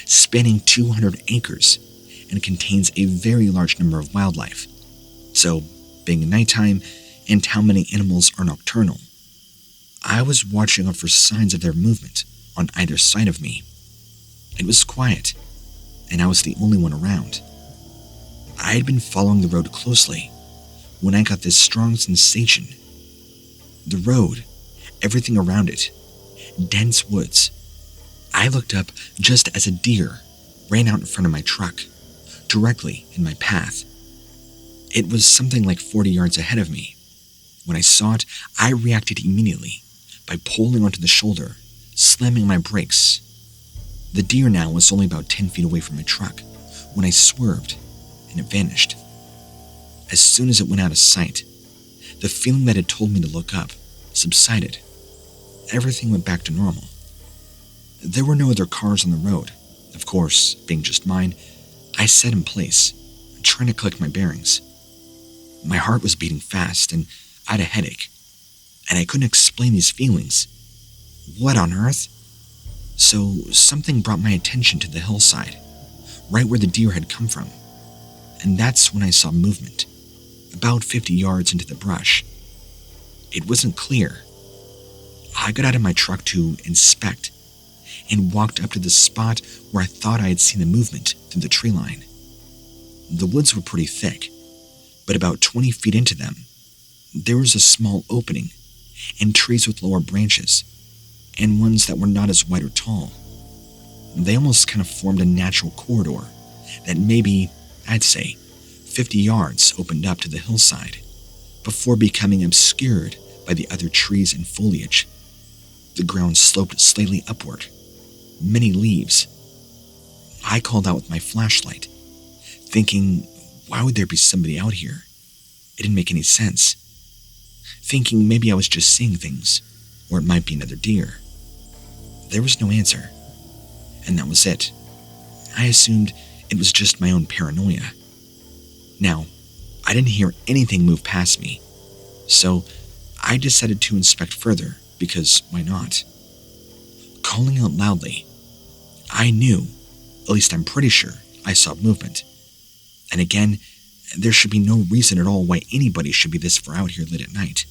[SPEAKER 1] spanning 200 acres and contains a very large number of wildlife. So, being nighttime and how many animals are nocturnal, I was watching out for signs of their movement on either side of me. It was quiet, and I was the only one around. I had been following the road closely when I got this strong sensation. The road, everything around it, dense woods. I looked up just as a deer ran out in front of my truck, directly in my path. It was something like 40 yards ahead of me, When I saw it, I reacted immediately by pulling onto the shoulder, slamming my brakes. The deer now was only about 10 feet away from my truck when I swerved and it vanished. As soon as it went out of sight, the feeling that had told me to look up subsided. Everything went back to normal. There were no other cars on the road. Of course, being just mine, I sat in place, trying to collect my bearings. My heart was beating fast and I had a headache, and I couldn't explain these feelings. What on earth? So something brought my attention to the hillside, right where the deer had come from. And that's when I saw movement, about 50 yards into the brush. It wasn't clear. I got out of my truck to inspect and walked up to the spot where I thought I had seen the movement through the tree line. The woods were pretty thick, but about 20 feet into them, there was a small opening and trees with lower branches and ones that were not as wide or tall. They almost kind of formed a natural corridor that maybe, I'd say, 50 yards opened up to the hillside before becoming obscured by the other trees and foliage. The ground sloped slightly upward, many leaves. I called out with my flashlight, thinking, why would there be somebody out here? It didn't make any sense. Thinking maybe I was just seeing things, or it might be another deer. There was no answer, and that was it. I assumed it was just my own paranoia. Now, I didn't hear anything move past me, so I decided to inspect further, because why not? Calling out loudly, I knew, at least I'm pretty sure, I saw movement. And again, there should be no reason at all why anybody should be this far out here late at night.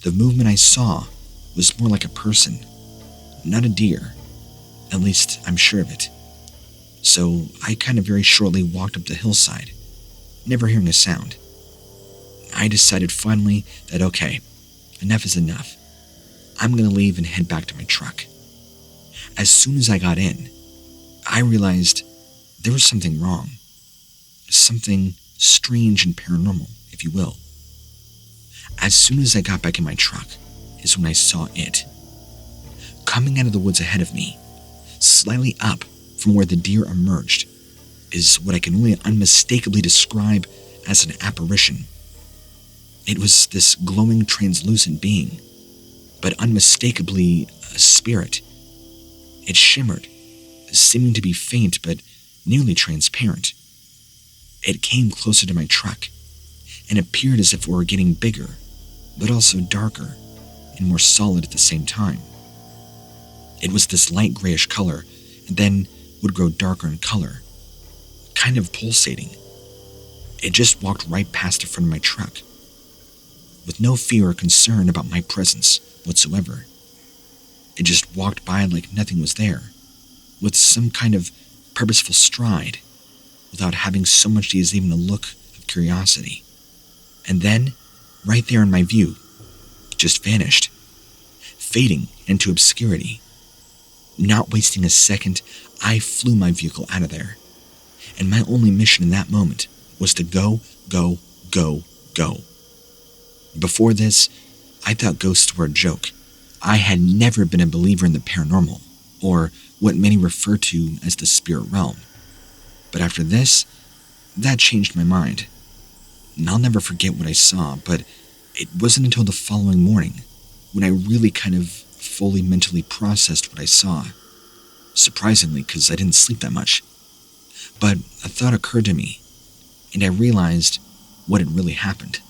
[SPEAKER 1] The movement I saw was more like a person, not a deer. At least I'm sure of it. So I kind of very shortly walked up the hillside, never hearing a sound. I decided finally that okay, enough is enough. I'm going to leave and head back to my truck. As soon as I got in, I realized there was something wrong. Something strange and paranormal, if you will. As soon as I got back in my truck is when I saw it. Coming out of the woods ahead of me, slightly up from where the deer emerged, is what I can only unmistakably describe as an apparition. It was this glowing, translucent being, but unmistakably a spirit. It shimmered, seeming to be faint but nearly transparent. It came closer to my truck and appeared as if it were getting bigger, but also darker and more solid at the same time. It was this light grayish color and then would grow darker in color, kind of pulsating. It just walked right past the front of my truck, with no fear or concern about my presence whatsoever. It just walked by like nothing was there, with some kind of purposeful stride, without having so much as even a look of curiosity. And then, right there in my view, it just vanished, fading into obscurity. Not wasting a second, I flew my vehicle out of there, and my only mission in that moment was to go, go, go, go. Before this, I thought ghosts were a joke. I had never been a believer in the paranormal, or what many refer to as the spirit realm. But after this, that changed my mind. And I'll never forget what I saw, but it wasn't until the following morning when I really kind of fully mentally processed what I saw. Surprisingly, because I didn't sleep that much. But a thought occurred to me, and I realized what had really happened.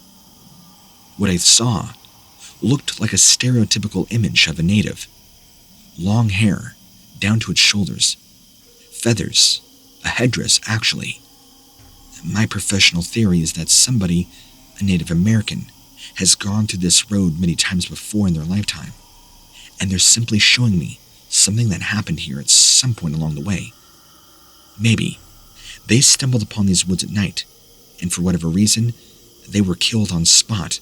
[SPEAKER 1] What I saw looked like a stereotypical image of a native. Long hair, down to its shoulders. Feathers, a headdress actually. My professional theory is that somebody, a Native American, has gone through this road many times before in their lifetime, and they're simply showing me something that happened here at some point along the way. Maybe they stumbled upon these woods at night, and for whatever reason, they were killed on spot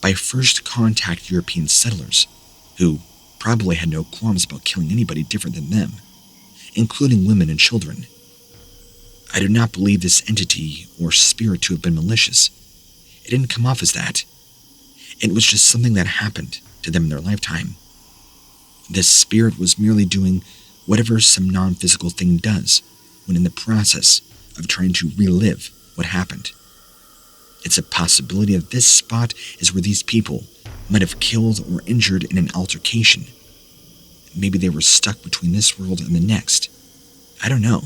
[SPEAKER 1] by first contact European settlers, who probably had no qualms about killing anybody different than them, including women and children. I do not believe this entity or spirit to have been malicious. It didn't come off as that. It was just something that happened to them in their lifetime. This spirit was merely doing whatever some non-physical thing does when in the process of trying to relive what happened. It's a possibility that this spot is where these people might have killed or injured in an altercation. Maybe they were stuck between this world and the next. I don't know.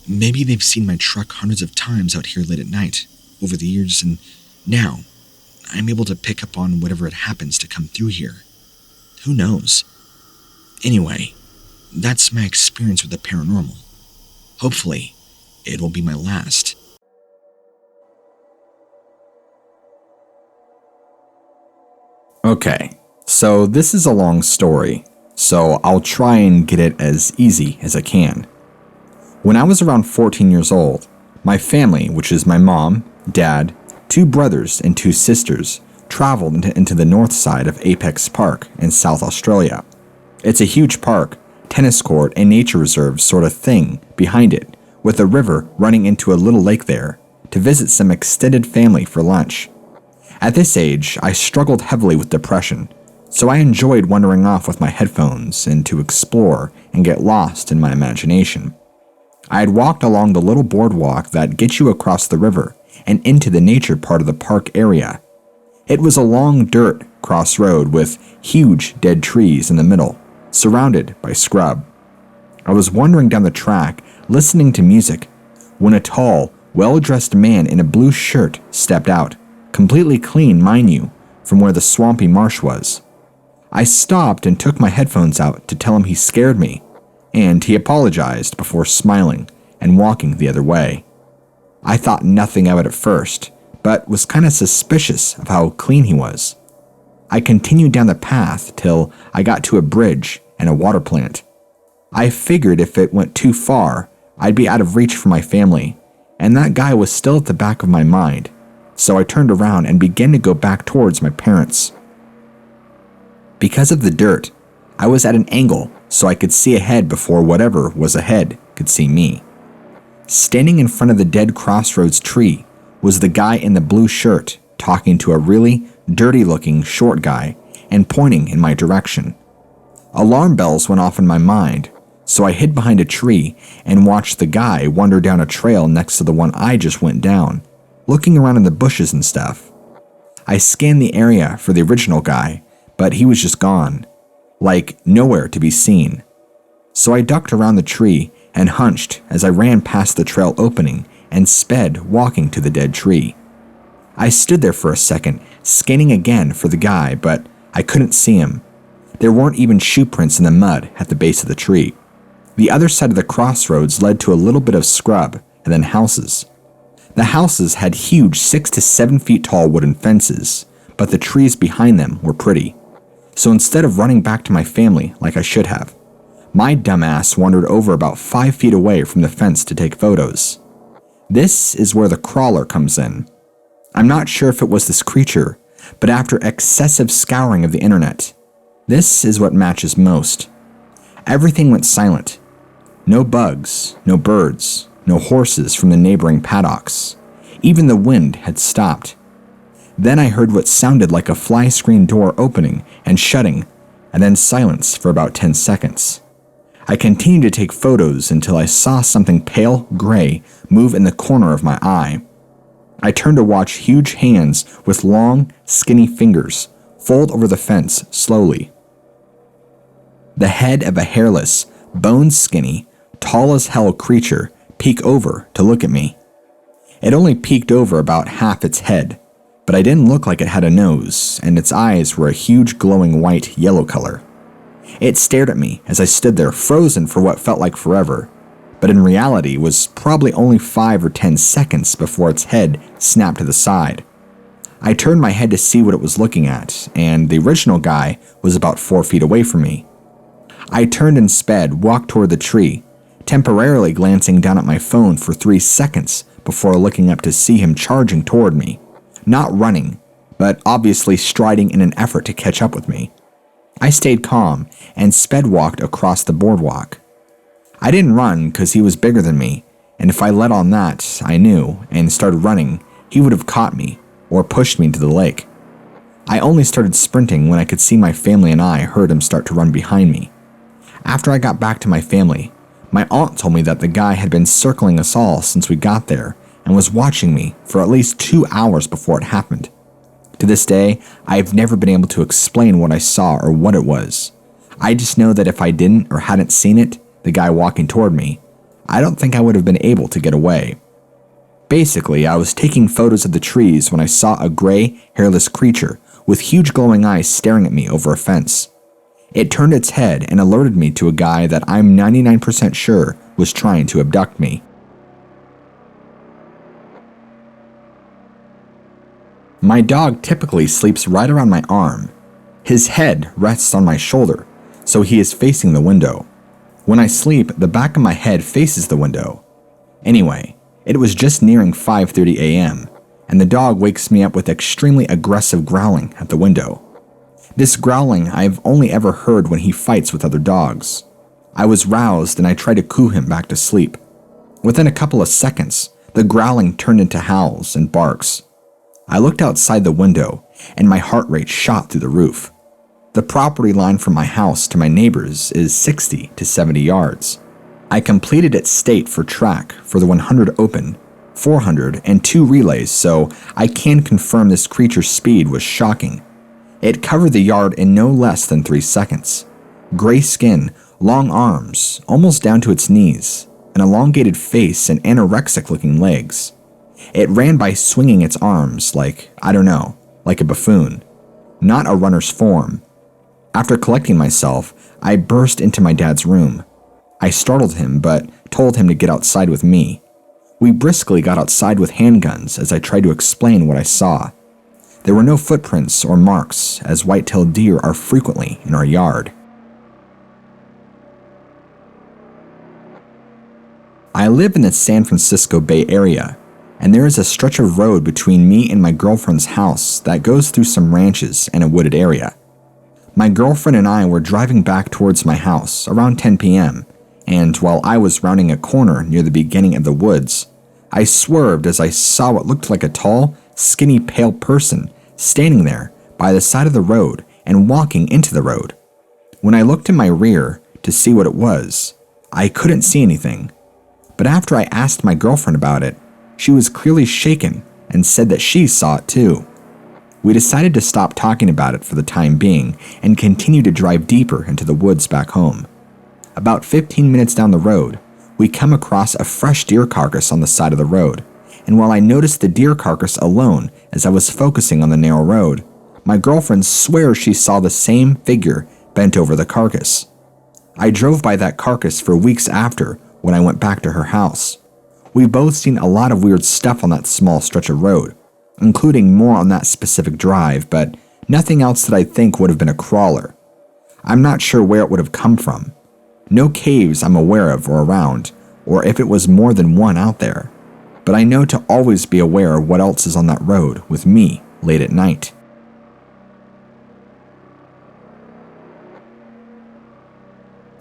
[SPEAKER 1] Maybe they've seen my truck hundreds of times out here late at night over the years, and now I'm able to pick up on whatever it happens to come through here. Who knows? Anyway, that's my experience with the paranormal. Hopefully, it will be my last.
[SPEAKER 2] Okay, so this is a long story, so I'll try and get it as easy as I can. When I was around 14 years old, my family, which is my mom, dad, 2 brothers, and 2 sisters, traveled into the north side of Apex Park in South Australia. It's a huge park, tennis court, and nature reserve sort of thing behind it, with a river running into a little lake there, to visit some extended family for lunch. At this age, I struggled heavily with depression, so I enjoyed wandering off with my headphones and to explore and get lost in my imagination. I had walked along the little boardwalk that gets you across the river and into the nature part of the park area. It was a long dirt crossroad with huge dead trees in the middle, surrounded by scrub. I was wandering down the track, listening to music, when a tall, well-dressed man in a blue shirt stepped out, completely clean, mind you, from where the swampy marsh was. I stopped and took my headphones out to tell him he scared me, and he apologized before smiling and walking the other way. I thought nothing of it at first, but was kind of suspicious of how clean he was. I continued down the path till I got to a bridge and a water plant. I figured if it went too far, I'd be out of reach for my family, and that guy was still at the back of my mind, so I turned around and began to go back towards my parents. Because of the dirt, I was at an angle so I could see ahead before whatever was ahead could see me. Standing in front of the dead crossroads tree was the guy in the blue shirt talking to a really dirty-looking short guy and pointing in my direction. Alarm bells went off in my mind, so I hid behind a tree and watched the guy wander down a trail next to the one I just went down, looking around in the bushes and stuff. I scanned the area for the original guy, but he was just gone, like nowhere to be seen. So I ducked around the tree and hunched as I ran past the trail opening and sped walking to the dead tree. I stood there for a second, scanning again for the guy, but I couldn't see him. There weren't even shoe prints in the mud at the base of the tree. The other side of the crossroads led to a little bit of scrub and then houses. The houses had huge 6 to 7 feet tall wooden fences, but the trees behind them were pretty. So instead of running back to my family like I should have, my dumbass wandered over about 5 feet away from the fence to take photos. This is where the crawler comes in. I'm not sure if it was this creature, but after excessive scouring of the internet, this is what matches most. Everything went silent. No bugs, no birds, no horses from the neighboring paddocks. Even the wind had stopped. Then I heard what sounded like a fly screen door opening and shutting, and then silence for about 10 seconds. I continued to take photos until I saw something pale gray move in the corner of my eye. I turned to watch huge hands with long, skinny fingers fold over the fence slowly. The head of a hairless, bone-skinny, tall-as-hell creature peek over to look at me. It only peeked over about half its head, but I didn't look like it had a nose, and its eyes were a huge glowing white-yellow color. It stared at me as I stood there frozen for what felt like forever, but in reality was probably only 5 or 10 seconds before its head snapped to the side. I turned my head to see what it was looking at, and the original guy was about 4 feet away from me. I turned and sped, walked toward the tree, temporarily glancing down at my phone for 3 seconds before looking up to see him charging toward me, not running, but obviously striding in an effort to catch up with me. I stayed calm and sped walked across the boardwalk. I didn't run because he was bigger than me, and if I let on that, I knew, and started running, he would have caught me or pushed me into the lake. I only started sprinting when I could see my family and I heard him start to run behind me. After I got back to my family, my aunt told me that the guy had been circling us all since we got there and was watching me for at least 2 hours before it happened. To this day, I've never been able to explain what I saw or what it was. I just know that if I didn't or hadn't seen it, the guy walking toward me, I don't think I would have been able to get away. Basically, I was taking photos of the trees when I saw a gray, hairless creature with huge glowing eyes staring at me over a fence. It turned its head and alerted me to a guy that I'm 99% sure was trying to abduct me. My dog typically sleeps right around my arm. His head rests on my shoulder, so he is facing the window. When I sleep, the back of my head faces the window. Anyway, it was just nearing 5:30 a.m., and the dog wakes me up with extremely aggressive growling at the window. This growling I've only ever heard when he fights with other dogs. I was roused and I tried to coo him back to sleep. Within a couple of seconds, the growling turned into howls and barks. I looked outside the window and my heart rate shot through the roof. The property line from my house to my neighbors is 60 to 70 yards. I completed its state for track for the 100 open, 400, and 2 relays, so I can confirm this creature's speed was shocking. It covered the yard in no less than 3 seconds. Gray skin, long arms, almost down to its knees, an elongated face and anorexic-looking legs. It ran by swinging its arms like a buffoon, not a runner's form. After collecting myself, I burst into my dad's room. I startled him, but told him to get outside with me. We briskly got outside with handguns as I tried to explain what I saw. There were no footprints or marks, as white-tailed deer are frequently in our yard. I live in the San Francisco Bay Area, and there is a stretch of road between me and my girlfriend's house that goes through some ranches and a wooded area. My girlfriend and I were driving back towards my house around 10 p.m., and while I was rounding a corner near the beginning of the woods, I swerved as I saw what looked like a tall, skinny, pale person standing there by the side of the road and walking into the road. When I looked in my rear to see what it was, I couldn't see anything. But after I asked my girlfriend about it, she was clearly shaken and said that she saw it too. We decided to stop talking about it for the time being and continue to drive deeper into the woods back home. About 15 minutes down the road, we come across a fresh deer carcass on the side of the road, and while I noticed the deer carcass alone as I was focusing on the narrow road, my girlfriend swears she saw the same figure bent over the carcass. I drove by that carcass for weeks after when I went back to her house. We've both seen a lot of weird stuff on that small stretch of road, including more on that specific drive, but nothing else that I think would have been a crawler. I'm not sure where it would have come from. No caves I'm aware of or around, or if it was more than one out there. But I know to always be aware of what else is on that road with me late at night.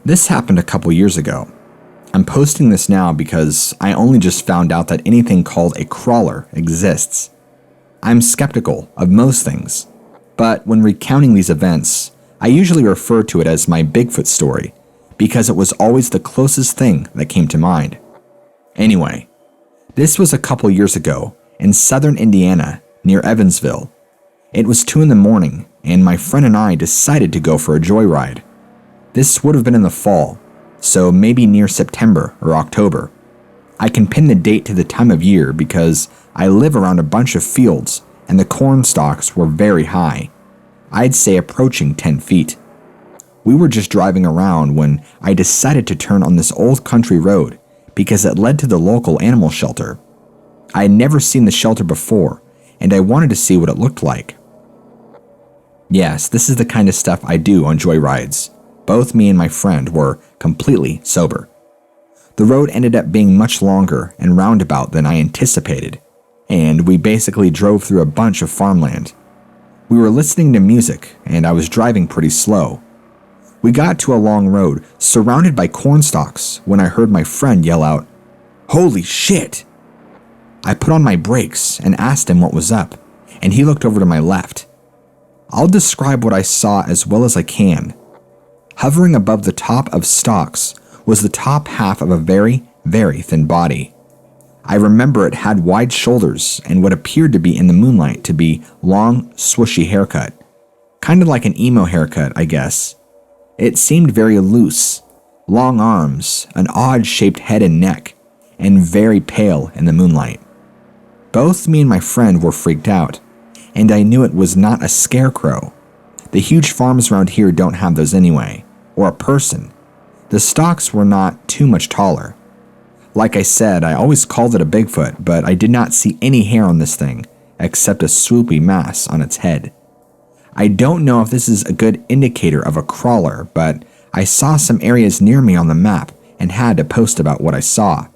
[SPEAKER 2] This happened a couple years ago. I'm posting this now because I only just found out that anything called a crawler exists. I'm skeptical of most things, but when recounting these events, I usually refer to it as my Bigfoot story because it was always the closest thing that came to mind. Anyway, this was a couple years ago in southern Indiana near Evansville. It was 2 a.m, and my friend and I decided to go for a joyride. This would have been in the fall, so maybe near September or October. I can pin the date to the time of year because I live around a bunch of fields and the corn stalks were very high. I'd say approaching 10 feet. We were just driving around when I decided to turn on this old country road because it led to the local animal shelter. I had never seen the shelter before, and I wanted to see what it looked like. Yes, this is the kind of stuff I do on joyrides. Both me and my friend were completely sober. The road ended up being much longer and roundabout than I anticipated, and we basically drove through a bunch of farmland. We were listening to music, and I was driving pretty slow. We got to a long road surrounded by corn stalks when I heard my friend yell out, "Holy shit!" I put on my brakes and asked him what was up, and he looked over to my left. I'll describe what I saw as well as I can. Hovering above the top of stalks was the top half of a very, very thin body. I remember it had wide shoulders and what appeared to be in the moonlight to be long, swooshy haircut. Kind of like an emo haircut, I guess. It seemed very loose, long arms, an odd-shaped head and neck, and very pale in the moonlight. Both me and my friend were freaked out, and I knew it was not a scarecrow. The huge farms around here don't have those anyway, or a person. The stalks were not too much taller. Like I said, I always called it a Bigfoot, but I did not see any hair on this thing, except a swoopy mass on its head. I don't know if this is a good indicator of a crawler, but I saw some areas near me on the map and had to post about what I saw.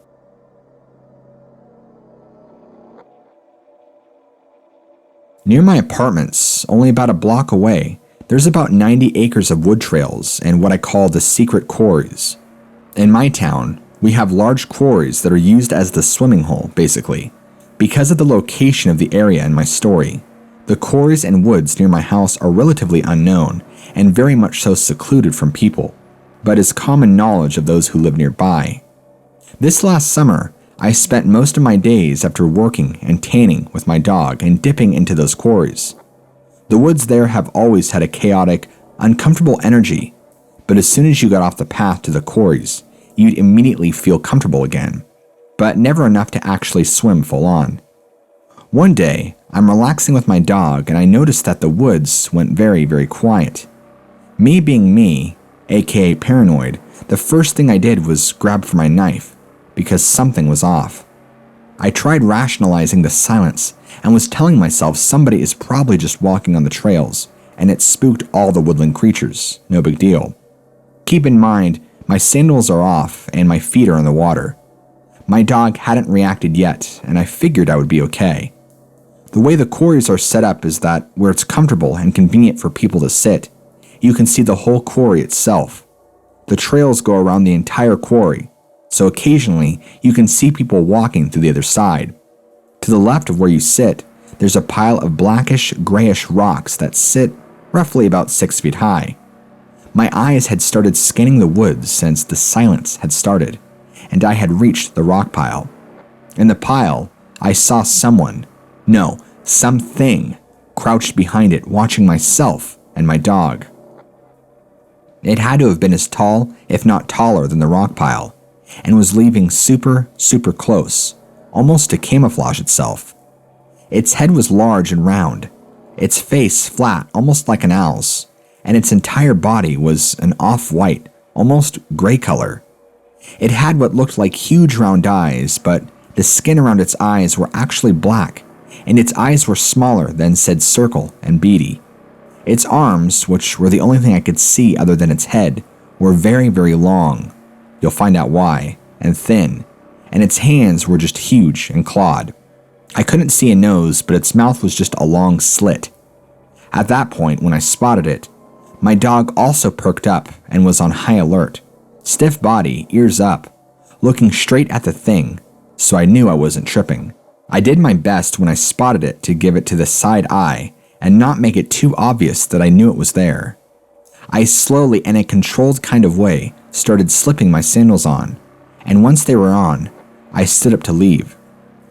[SPEAKER 2] Near my apartments, only about a block away, there's about 90 acres of wood trails and what I call the secret quarries. In my town, we have large quarries that are used as the swimming hole, basically. Because of the location of the area in my story, the quarries and woods near my house are relatively unknown and very much so secluded from people, but is common knowledge of those who live nearby. This last summer, I spent most of my days after working and tanning with my dog and dipping into those quarries. The woods there have always had a chaotic, uncomfortable energy, but as soon as you got off the path to the quarries, you'd immediately feel comfortable again, but never enough to actually swim full on. One day, I'm relaxing with my dog and I noticed that the woods went very, very quiet. Me being me, aka paranoid, the first thing I did was grab for my knife, because something was off. I tried rationalizing the silence and was telling myself somebody is probably just walking on the trails, and it spooked all the woodland creatures, no big deal. Keep in mind, my sandals are off and my feet are in the water. My dog hadn't reacted yet, and I figured I would be okay. The way the quarries are set up is that where it's comfortable and convenient for people to sit, you can see the whole quarry itself. The trails go around the entire quarry, so occasionally you can see people walking through the other side. To the left of where you sit, there's a pile of blackish, grayish rocks that sit roughly about 6 feet high. My eyes had started scanning the woods since the silence had started, and I had reached the rock pile. In the pile, I saw something crouched behind it, watching myself and my dog. It had to have been as tall, if not taller, than the rock pile, and was leaving super close, almost to camouflage itself. Its head was large and round, its face flat, almost like an owl's, and its entire body was an off-white, almost gray color. It had what looked like huge round eyes, but the skin around its eyes were actually black, and its eyes were smaller than said circle and beady. Its arms, which were the only thing I could see other than its head, were very, very long. You'll find out why, and thin, and its hands were just huge and clawed. I couldn't see a nose, but its mouth was just a long slit. At that point, when I spotted it, my dog also perked up and was on high alert, stiff body, ears up, looking straight at the thing, so I knew I wasn't tripping. I did my best when I spotted it to give it to the side eye and not make it too obvious that I knew it was there. I slowly, in a controlled kind of way, started slipping my sandals on, and once they were on, I stood up to leave.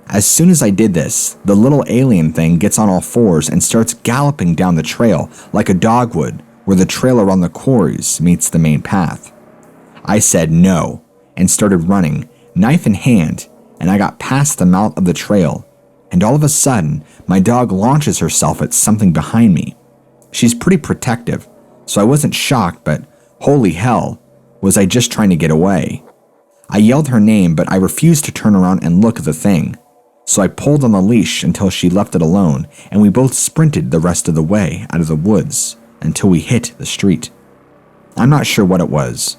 [SPEAKER 2] As soon as I did this, the little alien thing gets on all fours and starts galloping down the trail like a dog would, where the trail around the quarries meets the main path. I said no, and started running, knife in hand, and I got past the mouth of the trail, and all of a sudden, my dog launches herself at something behind me. She's pretty protective, so I wasn't shocked, but holy hell, was I just trying to get away. I yelled her name, but I refused to turn around and look at the thing, so I pulled on the leash until she left it alone, and we both sprinted the rest of the way out of the woods until we hit the street. I'm not sure what it was.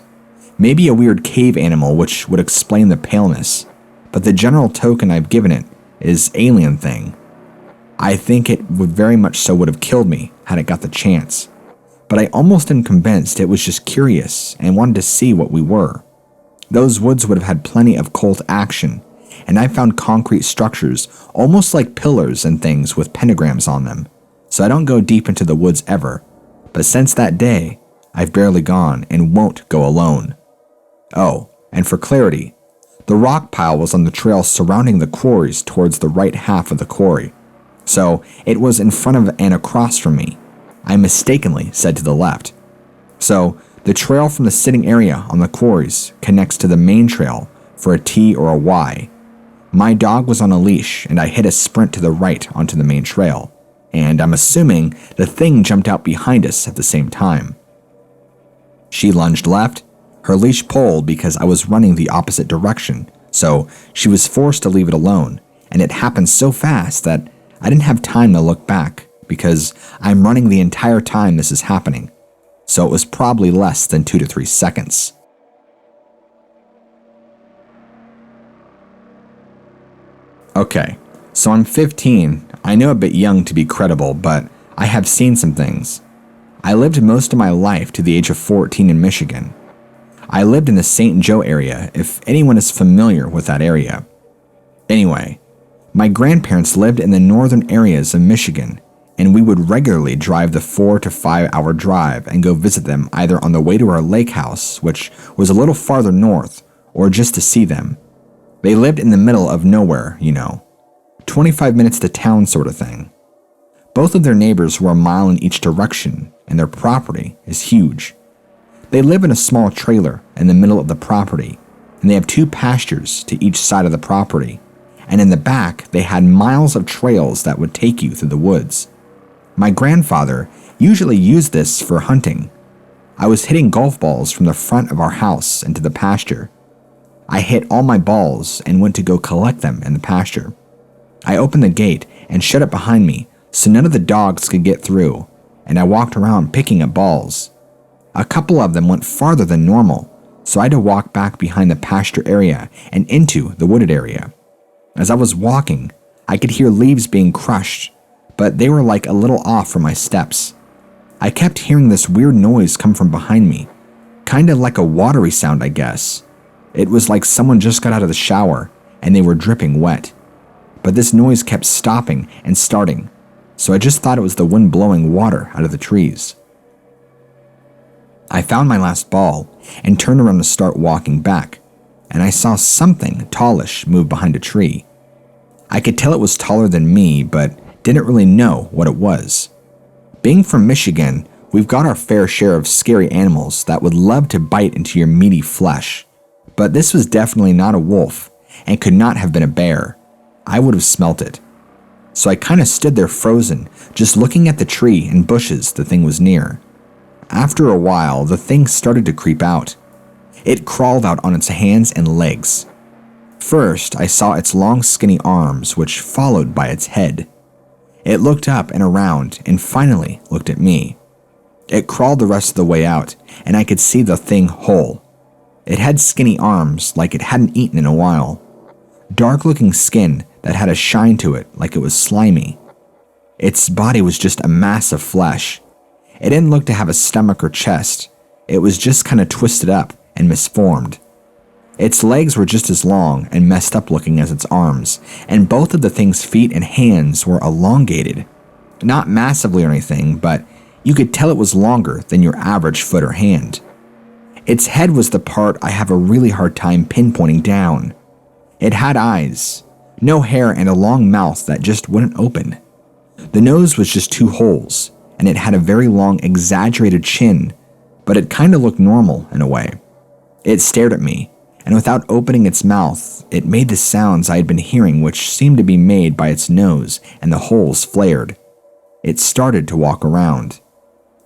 [SPEAKER 2] Maybe a weird cave animal, which would explain the paleness, but the general token I've given it is alien thing. I think it would very much so would have killed me had it got the chance, but I almost am convinced it was just curious and wanted to see what we were. Those woods would have had plenty of cult action, and I found concrete structures almost like pillars and things with pentagrams on them, so I don't go deep into the woods ever, but since that day, I've barely gone and won't go alone. Oh, and for clarity, the rock pile was on the trail surrounding the quarries towards the right half of the quarry, so it was in front of and across from me. I mistakenly said to the left. So the trail from the sitting area on the quarries connects to the main trail for a T or a Y. My dog was on a leash and I hit a sprint to the right onto the main trail, and I'm assuming the thing jumped out behind us at the same time. She lunged left, her leash pulled because I was running the opposite direction, so she was forced to leave it alone, and it happened so fast that I didn't have time to look back because I'm running the entire time this is happening, so it was probably less than 2 to 3 seconds. Okay, so I'm 15. I know a bit young to be credible, but I have seen some things. I lived most of my life to the age of 14 in Michigan. I lived in the St. Joe area, if anyone is familiar with that area. Anyway, my grandparents lived in the northern areas of Michigan, and we would regularly drive the 4 to 5 hour drive and go visit them either on the way to our lake house, which was a little farther north, or just to see them. They lived in the middle of nowhere, 25 minutes to town sort of thing. Both of their neighbors were a mile in each direction, and their property is huge. They live in a small trailer in the middle of the property, and they have 2 pastures to each side of the property, and in the back they had miles of trails that would take you through the woods. My grandfather usually used this for hunting. I was hitting golf balls from the front of our house into the pasture. I hit all my balls and went to go collect them in the pasture. I opened the gate and shut it behind me so none of the dogs could get through, and I walked around picking up balls. A couple of them went farther than normal, so I had to walk back behind the pasture area and into the wooded area. As I was walking, I could hear leaves being crushed, but they were like a little off from my steps. I kept hearing this weird noise come from behind me, kind of like a watery sound, I guess. It was like someone just got out of the shower and they were dripping wet. But this noise kept stopping and starting, so I just thought it was the wind blowing water out of the trees. I found my last ball and turned around to start walking back, and I saw something tallish move behind a tree. I could tell it was taller than me, but didn't really know what it was. Being from Michigan, we've got our fair share of scary animals that would love to bite into your meaty flesh, but this was definitely not a wolf and could not have been a bear. I would have smelt it. So I kind of stood there frozen, just looking at the tree and bushes the thing was near. After a while, the thing started to creep out. It crawled out on its hands and legs. First, I saw its long skinny arms, which followed by its head. It looked up and around and finally looked at me. It crawled the rest of the way out, and I could see the thing whole. It had skinny arms like it hadn't eaten in a while. Dark-looking skin that had a shine to it like it was slimy. Its body was just a mass of flesh. It didn't look to have a stomach or chest. It was just kind of twisted up and misformed. Its legs were just as long and messed up looking as its arms, and both of the thing's feet and hands were elongated. Not massively or anything, but you could tell it was longer than your average foot or hand. Its head was the part I have a really hard time pinpointing down. It had eyes, no hair, and a long mouth that just wouldn't open. The nose was just 2 holes, and it had a very long, exaggerated chin, but it kind of looked normal in a way. It stared at me, and without opening its mouth, it made the sounds I had been hearing, which seemed to be made by its nose, and the holes flared. It started to walk around.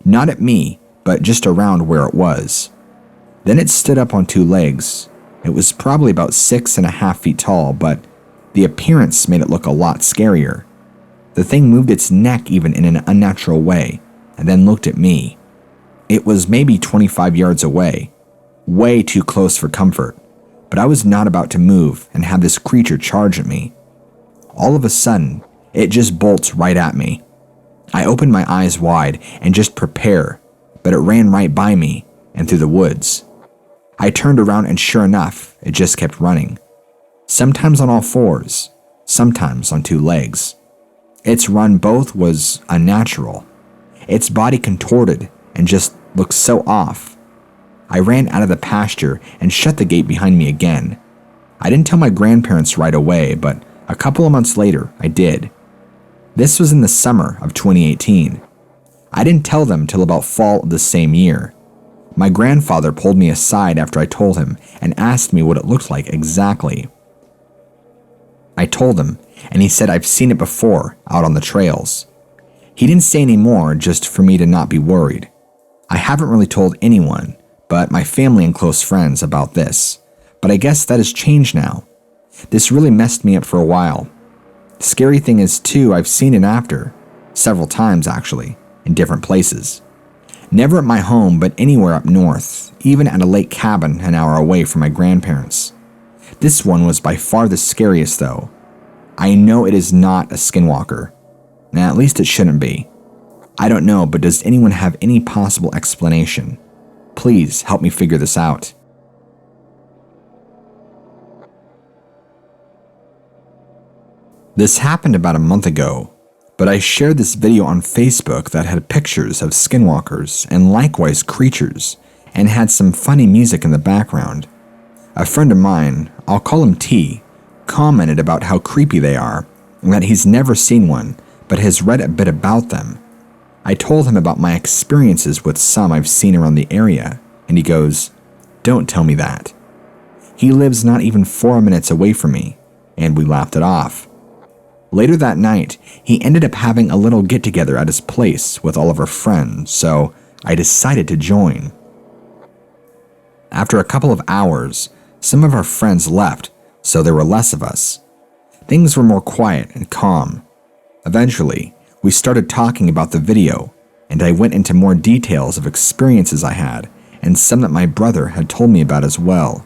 [SPEAKER 2] Not at me, but just around where it was. Then it stood up on 2 legs. It was probably about 6.5 feet tall, but the appearance made it look a lot scarier. The thing moved its neck even in an unnatural way, and then looked at me. It was maybe 25 yards away, way too close for comfort, but I was not about to move and have this creature charge at me. All of a sudden, it just bolts right at me. I opened my eyes wide and just prepare, but it ran right by me and through the woods. I turned around and sure enough, it just kept running. Sometimes on all 4s, sometimes on 2 legs. Its run both was unnatural. Its body contorted and just looked so off. I ran out of the pasture and shut the gate behind me again. I didn't tell my grandparents right away, but a couple of months later, I did. This was in the summer of 2018. I didn't tell them till about fall of the same year. My grandfather pulled me aside after I told him and asked me what it looked like exactly. I told him, and he said I've seen it before out on the trails. He didn't say any more, just for me to not be worried. I haven't really told anyone, but my family and close friends about this. But I guess that has changed now. This really messed me up for a while. The scary thing is too, I've seen it after. Several times actually, in different places. Never at my home, but anywhere up north, even at a lake cabin an hour away from my grandparents. This one was by far the scariest though. I know it is not a skinwalker. Nah, at least it shouldn't be. I don't know, but does anyone have any possible explanation? Please help me figure this out. This happened about a month ago, but I shared this video on Facebook that had pictures of skinwalkers and likewise creatures and had some funny music in the background. A friend of mine, I'll call him T, commented about how creepy they are and that he's never seen one but has read a bit about them. I told him about my experiences with some I've seen around the area, and he goes, "Don't tell me that." He lives not even 4 minutes away from me, and we laughed it off. Later that night, he ended up having a little get-together at his place with all of our friends, so I decided to join. After a couple of hours, some of our friends left, so there were less of us. Things were more quiet and calm. Eventually, we started talking about the video, and I went into more details of experiences I had and some that my brother had told me about as well.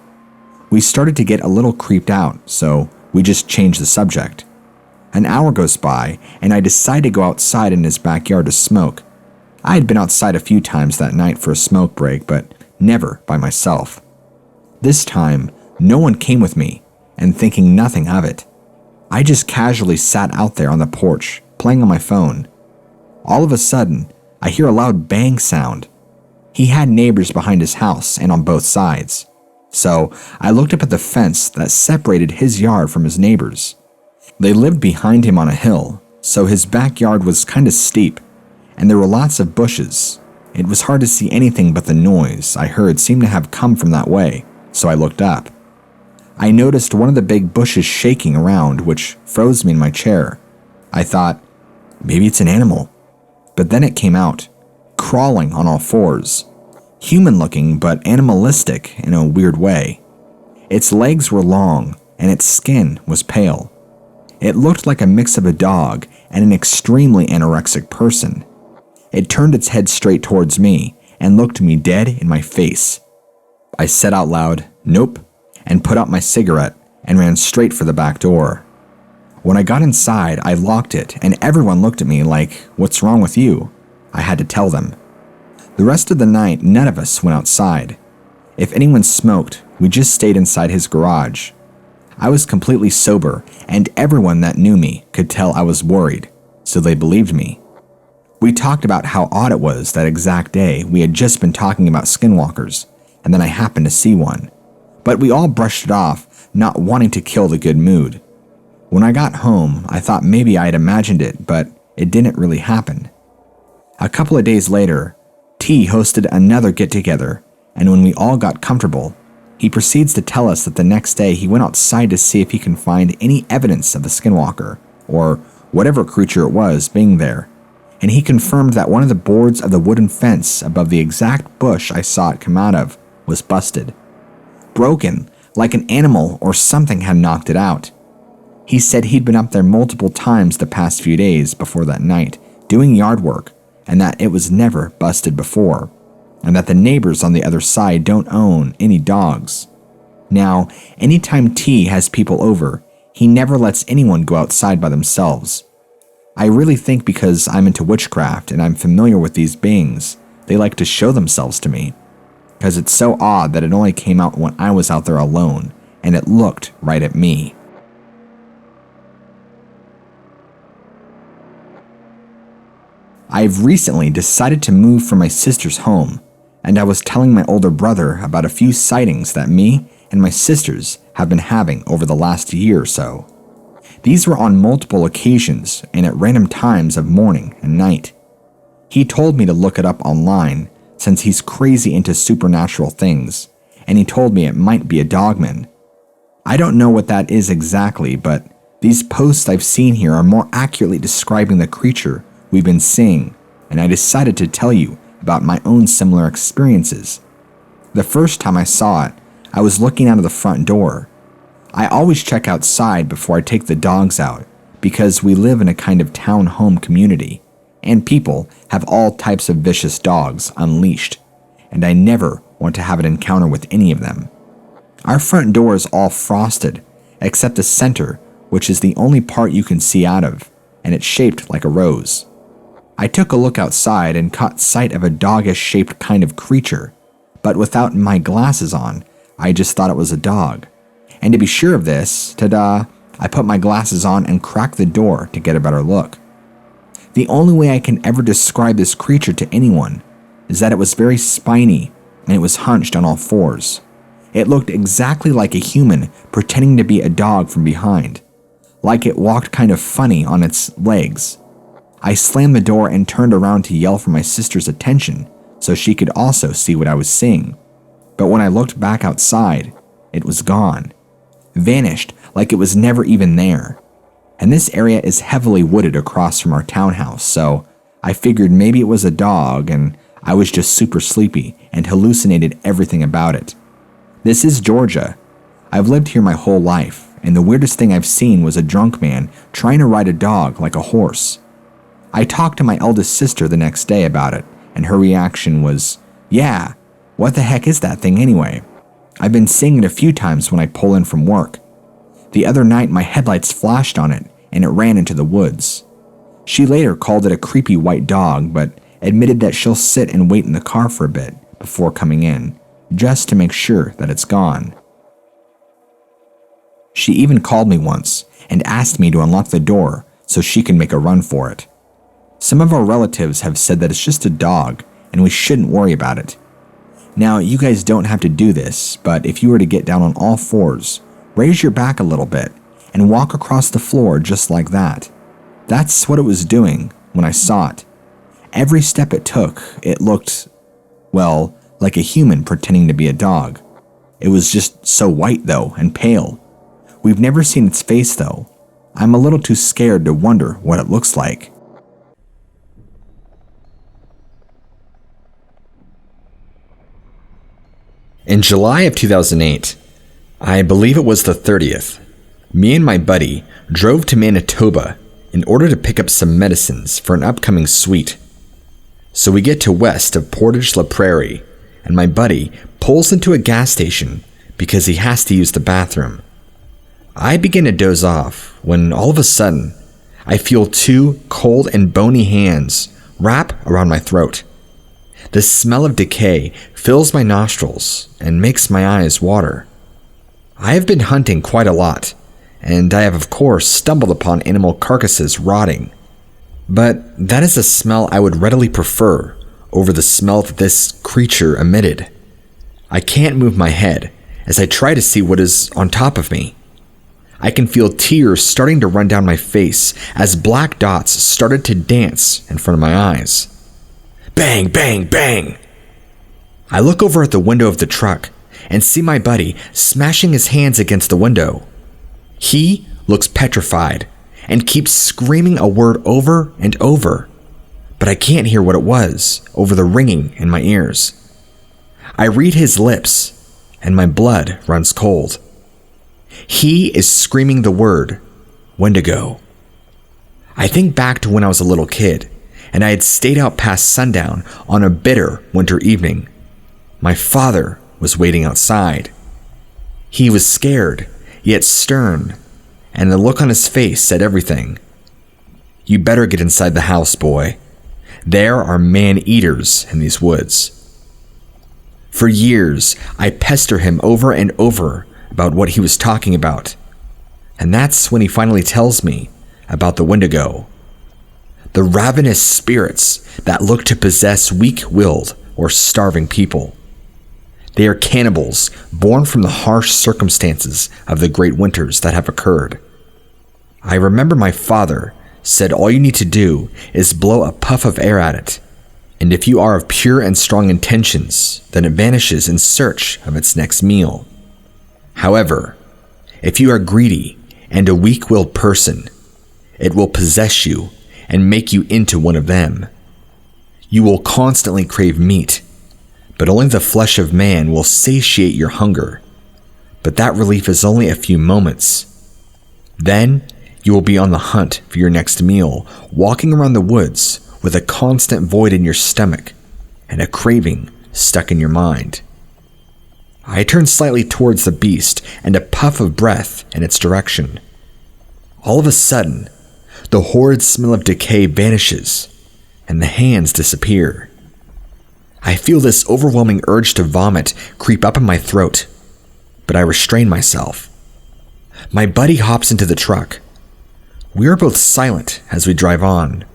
[SPEAKER 2] We started to get a little creeped out, so we just changed the subject. An hour goes by, and I decide to go outside in his backyard to smoke. I had been outside a few times that night for a smoke break, but never by myself. This time, no one came with me, and thinking nothing of it. I just casually sat out there on the porch, playing on my phone. All of a sudden, I hear a loud bang sound. He had neighbors behind his house and on both sides. So I looked up at the fence that separated his yard from his neighbors. They lived behind him on a hill, so his backyard was kinda steep, and there were lots of bushes. It was hard to see anything, but the noise I heard seemed to have come from that way, so I looked up. I noticed one of the big bushes shaking around, which froze me in my chair. I thought, maybe it's an animal. But then it came out, crawling on all fours. Human-looking, but animalistic in a weird way. Its legs were long, and its skin was pale. It looked like a mix of a dog and an extremely anorexic person. It turned its head straight towards me and looked me dead in my face. I said out loud, "Nope," and put out my cigarette and ran straight for the back door. When I got inside, I locked it and everyone looked at me like, "What's wrong with you?" I had to tell them. The rest of the night, none of us went outside. If anyone smoked, we just stayed inside his garage. I was completely sober, and everyone that knew me could tell I was worried, so they believed me. We talked about how odd it was that exact day we had just been talking about skinwalkers, and then I happened to see one. But we all brushed it off, not wanting to kill the good mood. When I got home, I thought maybe I had imagined it, but it didn't really happen. A couple of days later, T hosted another get-together, and when we all got comfortable, he proceeds to tell us that the next day he went outside to see if he can find any evidence of the skinwalker, or whatever creature it was, being there, and he confirmed that one of the boards of the wooden fence above the exact bush I saw it come out of was busted. Broken, like an animal or something had knocked it out. He said he'd been up there multiple times the past few days before that night, doing yard work, and that it was never busted before, and that the neighbors on the other side don't own any dogs. Now, anytime T has people over, he never lets anyone go outside by themselves. I really think because I'm into witchcraft and I'm familiar with these beings, they like to show themselves to me. Because it's so odd that it only came out when I was out there alone, and it looked right at me. I've recently decided to move from my sister's home, and I was telling my older brother about a few sightings that me and my sisters have been having over the last year or so. These were on multiple occasions and at random times of morning and night. He told me to look it up online since he's crazy into supernatural things, and he told me it might be a Dogman. I don't know what that is exactly, but these posts I've seen here are more accurately describing the creature we've been seeing, and I decided to tell you about my own similar experiences. The first time I saw it, I was looking out of the front door. I always check outside before I take the dogs out because we live in a kind of town-home community, and people have all types of vicious dogs unleashed, and I never want to have an encounter with any of them. Our front door is all frosted, except the center, which is the only part you can see out of, and it's shaped like a rose. I took a look outside and caught sight of a doggish-shaped kind of creature, but without my glasses on, I just thought it was a dog. And to be sure of this, ta-da, I put my glasses on and cracked the door to get a better look. The only way I can ever describe this creature to anyone is that it was very spiny and it was hunched on all fours. It looked exactly like a human pretending to be a dog from behind, like it walked kind of funny on its legs. I slammed the door and turned around to yell for my sister's attention so she could also see what I was seeing. But when I looked back outside, it was gone. Vanished like it was never even there. And this area is heavily wooded across from our townhouse, so I figured maybe it was a dog and I was just super sleepy and hallucinated everything about it. This is Georgia. I've lived here my whole life, and the weirdest thing I've seen was a drunk man trying to ride a dog like a horse. I talked to my eldest sister the next day about it, and her reaction was, "Yeah, what the heck is that thing anyway? I've been seeing it a few times when I pull in from work. The other night my headlights flashed on it, and it ran into the woods." She later called it a creepy white dog, but admitted that she'll sit and wait in the car for a bit before coming in, just to make sure that it's gone. She even called me once and asked me to unlock the door so she can make a run for it. Some of our relatives have said that it's just a dog and we shouldn't worry about it. Now, you guys don't have to do this, but if you were to get down on all fours, raise your back a little bit, and walk across the floor just like that. That's what it was doing when I saw it. Every step it took, it looked, well, like a human pretending to be a dog. It was just so white though, and pale. We've never seen its face though. I'm a little too scared to wonder what it looks like.
[SPEAKER 3] In July of 2008, I believe it was the 30th, me and my buddy drove to Manitoba in order to pick up some medicines for an upcoming suite. So we get to west of Portage la Prairie, and my buddy pulls into a gas station because he has to use the bathroom. I begin to doze off when all of a sudden, I feel two cold and bony hands wrap around my throat. The smell of decay fills my nostrils and makes my eyes water. I have been hunting quite a lot, and I have of course stumbled upon animal carcasses rotting. But that is a smell I would readily prefer over the smell that this creature emitted. I can't move my head as I try to see what is on top of me. I can feel tears starting to run down my face as black dots started to dance in front of my eyes. Bang, bang, bang! I look over at the window of the truck and see my buddy smashing his hands against the window. He looks petrified and keeps screaming a word over and over, but I can't hear what it was over the ringing in my ears. I read his lips and my blood runs cold. He is screaming the word, Wendigo. I think back to when I was a little kid and I had stayed out past sundown on a bitter winter evening. My father was waiting outside. He was scared, yet stern, and the look on his face said everything. You better get inside the house, boy. There are man-eaters in these woods. For years, I pester him over and over about what he was talking about, and that's when he finally tells me about the Wendigo. the ravenous spirits that look to possess weak-willed or starving people. They are cannibals born from the harsh circumstances of the great winters that have occurred. I remember my father said all you need to do is blow a puff of air at it, and if you are of pure and strong intentions, then it vanishes in search of its next meal. However, if you are greedy and a weak-willed person, it will possess you and make you into one of them. You will constantly crave meat, but only the flesh of man will satiate your hunger. But that relief is only a few moments. Then you will be on the hunt for your next meal, walking around the woods with a constant void in your stomach and a craving stuck in your mind. I turned slightly towards the beast and a puff of breath in its direction. All of a sudden, the horrid smell of decay vanishes and the hands disappear. I feel this overwhelming urge to vomit creep up in my throat, but I restrain myself. My buddy hops into the truck. We are both silent as we drive on.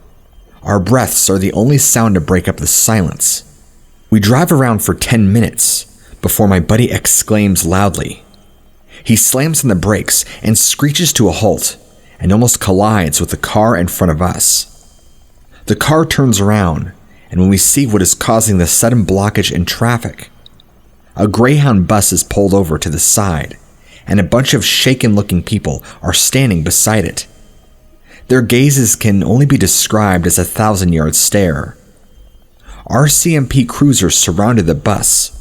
[SPEAKER 3] Our breaths are the only sound to break up the silence. We drive around for 10 minutes before my buddy exclaims loudly. He slams on the brakes and screeches to a halt and almost collides with the car in front of us. The car turns around, and when we see what is causing the sudden blockage in traffic, a Greyhound bus is pulled over to the side, and a bunch of shaken-looking people are standing beside it. Their gazes can only be described as a 1,000-yard stare. Our CMP cruisers surrounded the bus.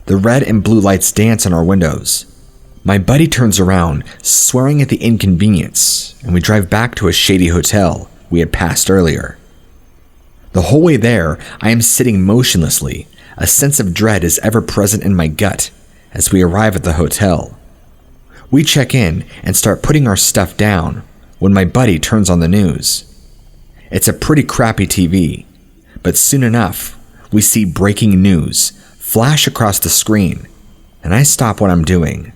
[SPEAKER 3] The red and blue lights dance on our windows. My buddy turns around, swearing at the inconvenience, and we drive back to a shady hotel we had passed earlier. The whole way there, I am sitting motionlessly. A sense of dread is ever present in my gut as we arrive at the hotel. We check in and start putting our stuff down when my buddy turns on the news. It's a pretty crappy TV, but soon enough, we see breaking news flash across the screen, and I stop what I'm doing.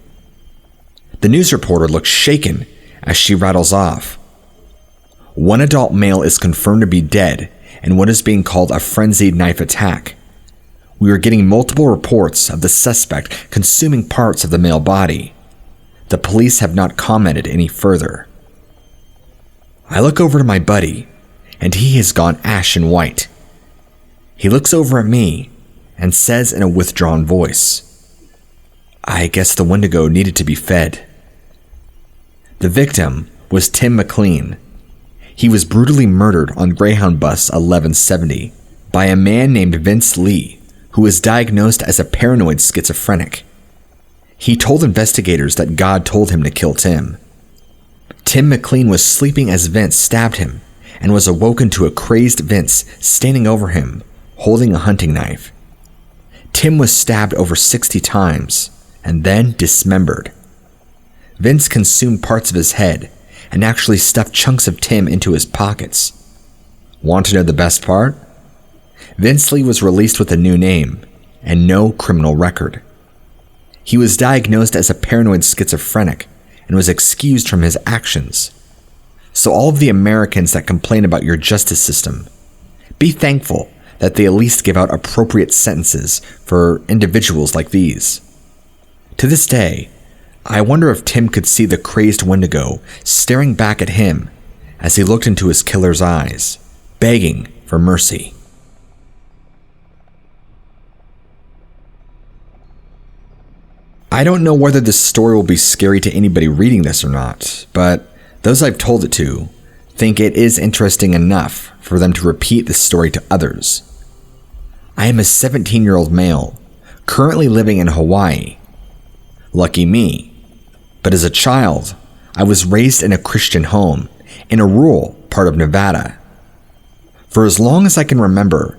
[SPEAKER 3] The news reporter looks shaken as she rattles off. One adult male is confirmed to be dead in what is being called a frenzied knife attack. We are getting multiple reports of the suspect consuming parts of the male body. The police have not commented any further. I look over to my buddy, and he has gone ashen white. He looks over at me and says in a withdrawn voice, "I guess the Wendigo needed to be fed." The victim was Tim McLean. He was brutally murdered on Greyhound Bus 1170 by a man named Vince Lee, who was diagnosed as a paranoid schizophrenic. He told investigators that God told him to kill Tim. Tim McLean was sleeping as Vince stabbed him and was awoken to a crazed Vince standing over him, holding a hunting knife. Tim was stabbed over 60 times and then dismembered. Vince consumed parts of his head and actually stuffed chunks of Tim into his pockets. Want to know the best part? Vince Lee was released with a new name and no criminal record. He was diagnosed as a paranoid schizophrenic and was excused from his actions. So all of the Americans that complain about your justice system, be thankful that they at least give out appropriate sentences for individuals like these. To this day, I wonder if Tim could see the crazed Wendigo staring back at him as he looked into his killer's eyes, begging for mercy. I don't know whether this story will be scary to anybody reading this or not, but those I've told it to think it is interesting enough for them to repeat this story to others. I am a 17-year-old male, currently living in Hawaii. Lucky me. But as a child, I was raised in a Christian home in a rural part of Nevada. For as long as I can remember,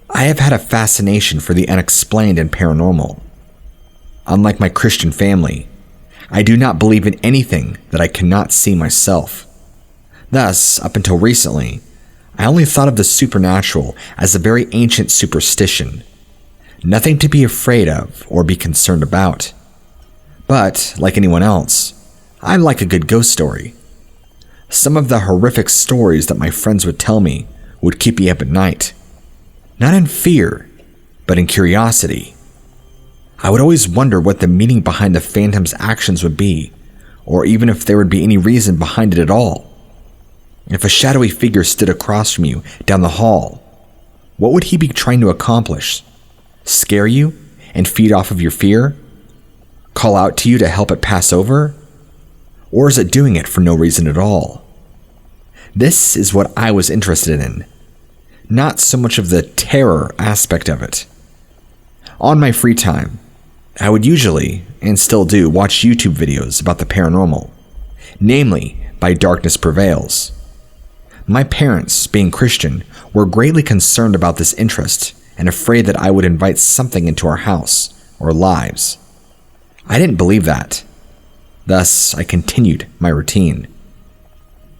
[SPEAKER 3] I have had a fascination for the unexplained and paranormal. Unlike my Christian family, I do not believe in anything that I cannot see myself. Thus, up until recently, I only thought of the supernatural as a very ancient superstition, nothing to be afraid of or be concerned about. But, like anyone else, I like a good ghost story. Some of the horrific stories that my friends would tell me would keep me up at night. Not in fear, but in curiosity. I would always wonder what the meaning behind the phantom's actions would be, or even if there would be any reason behind it at all. If a shadowy figure stood across from you down the hall, what would he be trying to accomplish? Scare you and feed off of your fear? Call out to you to help it pass over? Or is it doing it for no reason at all? This is what I was interested in, not so much of the terror aspect of it. On my free time, I would usually, and still do, watch YouTube videos about the paranormal, namely by Darkness Prevails. My parents, being Christian, were greatly concerned about this interest and afraid that I would invite something into our house or lives. I didn't believe that. Thus, I continued my routine.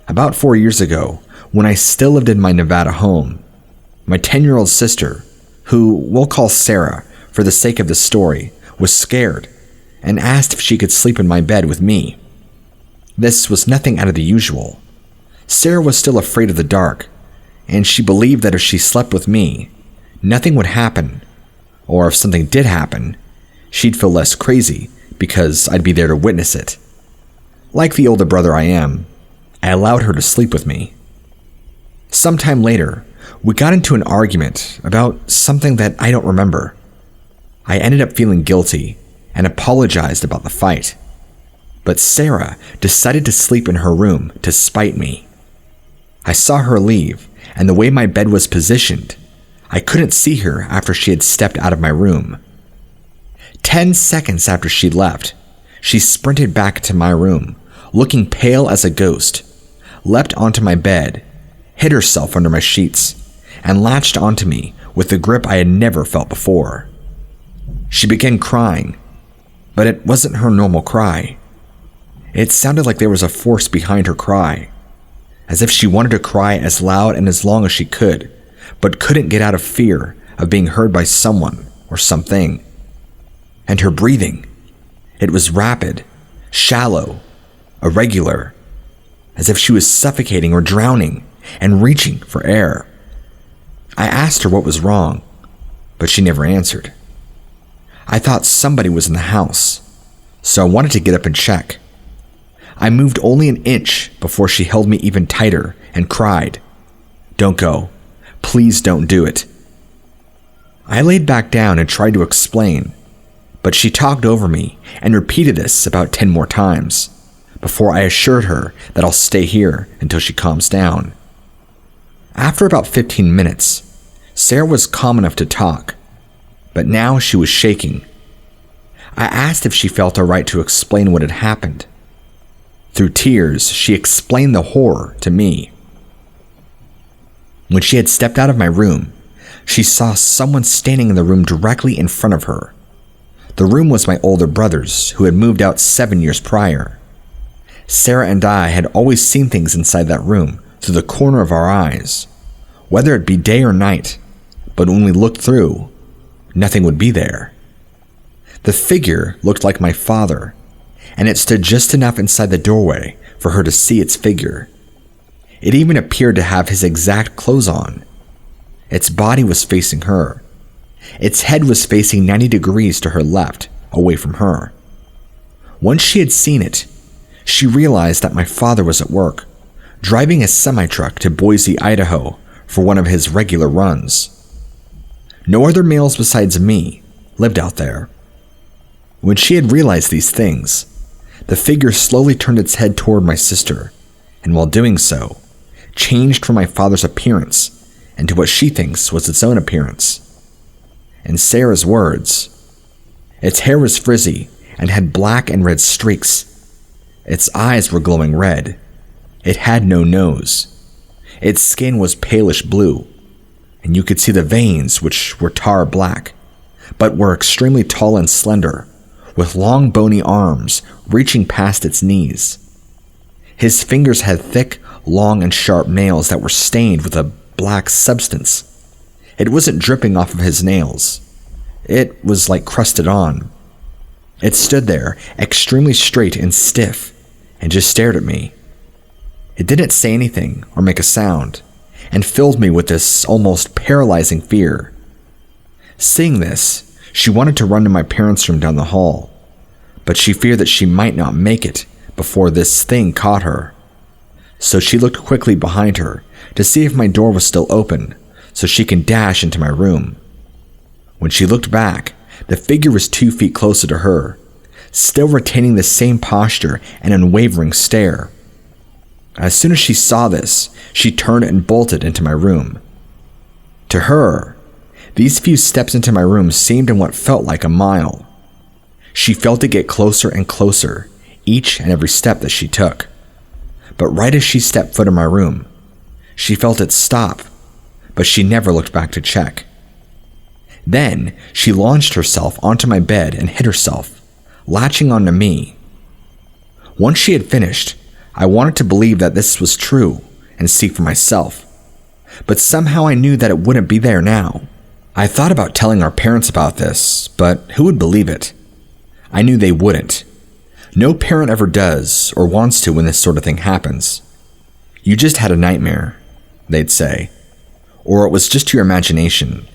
[SPEAKER 3] About 4 years ago, when I still lived in my Nevada home, my 10-year-old sister, who we'll call Sarah for the sake of the story, was scared and asked if she could sleep in my bed with me. This was nothing out of the usual. Sarah was still afraid of the dark, and she believed that if she slept with me, nothing would happen, or if something did happen, she'd feel less crazy because I'd be there to witness it. Like the older brother I am, I allowed her to sleep with me. Sometime later, we got into an argument about something that I don't remember. I ended up feeling guilty and apologized about the fight. But Sarah decided to sleep in her room to spite me. I saw her leave, and the way my bed was positioned, I couldn't see her after she had stepped out of my room. 10 seconds after she left, she sprinted back to my room, looking pale as a ghost, leapt onto my bed, hid herself under my sheets, and latched onto me with the grip I had never felt before. She began crying, but it wasn't her normal cry. It sounded like there was a force behind her cry, as if she wanted to cry as loud and as long as she could, but couldn't get out of fear of being heard by someone or something. And her breathing, it was rapid, shallow, irregular, as if she was suffocating or drowning and reaching for air. I asked her what was wrong, but she never answered. I thought somebody was in the house, so I wanted to get up and check. I moved only an inch before she held me even tighter and cried, "Don't go. Please don't do it." I laid back down and tried to explain, but she talked over me and repeated this about 10 more times before I assured her that I'll stay here until she calms down. After about 15 minutes, Sarah was calm enough to talk, but now she was shaking. I asked if she felt alright to explain what had happened. Through tears, she explained the horror to me. When she had stepped out of my room, she saw someone standing in the room directly in front of her. The room was my older brother's, who had moved out 7 years prior. Sarah and I had always seen things inside that room through the corner of our eyes, whether it be day or night, but when we looked through, nothing would be there. The figure looked like my father, and it stood just enough inside the doorway for her to see its figure. It even appeared to have his exact clothes on. Its body was facing her. Its head was facing 90 degrees to her left, away from her. Once she had seen it, she realized that my father was at work, driving a semi-truck to Boise, Idaho for one of his regular runs. No other males besides me lived out there. When she had realized these things, the figure slowly turned its head toward my sister, and while doing so, changed from my father's appearance into what she thinks was its own appearance. In Sarah's words, its hair was frizzy and had black and red streaks. Its eyes were glowing red. It had no nose. Its skin was palish blue, and you could see the veins, which were tar black, but were extremely tall and slender, with long bony arms reaching past its knees. His fingers had thick, long, and sharp nails that were stained with a black substance. It wasn't dripping off of his nails. It was like crusted on. It stood there, extremely straight and stiff, and just stared at me. It didn't say anything or make a sound, and filled me with this almost paralyzing fear. Seeing this, she wanted to run to my parents' room down the hall, but she feared that she might not make it before this thing caught her. So she looked quickly behind her to see if my door was still open so she can dash into my room. When she looked back, the figure was 2 feet closer to her, still retaining the same posture and unwavering stare. As soon as she saw this, she turned and bolted into my room. To her, these few steps into my room seemed in what felt like a mile. She felt it get closer and closer, each and every step that she took. But right as she stepped foot in my room, she felt it stop, but she never looked back to check. Then she launched herself onto my bed and hid herself, latching onto me. Once she had finished, I wanted to believe that this was true and see for myself, but somehow I knew that it wouldn't be there now. I thought about telling our parents about this, but who would believe it? I knew they wouldn't. No parent ever does or wants to when this sort of thing happens. You just had a nightmare, they'd say, or it was just your imagination.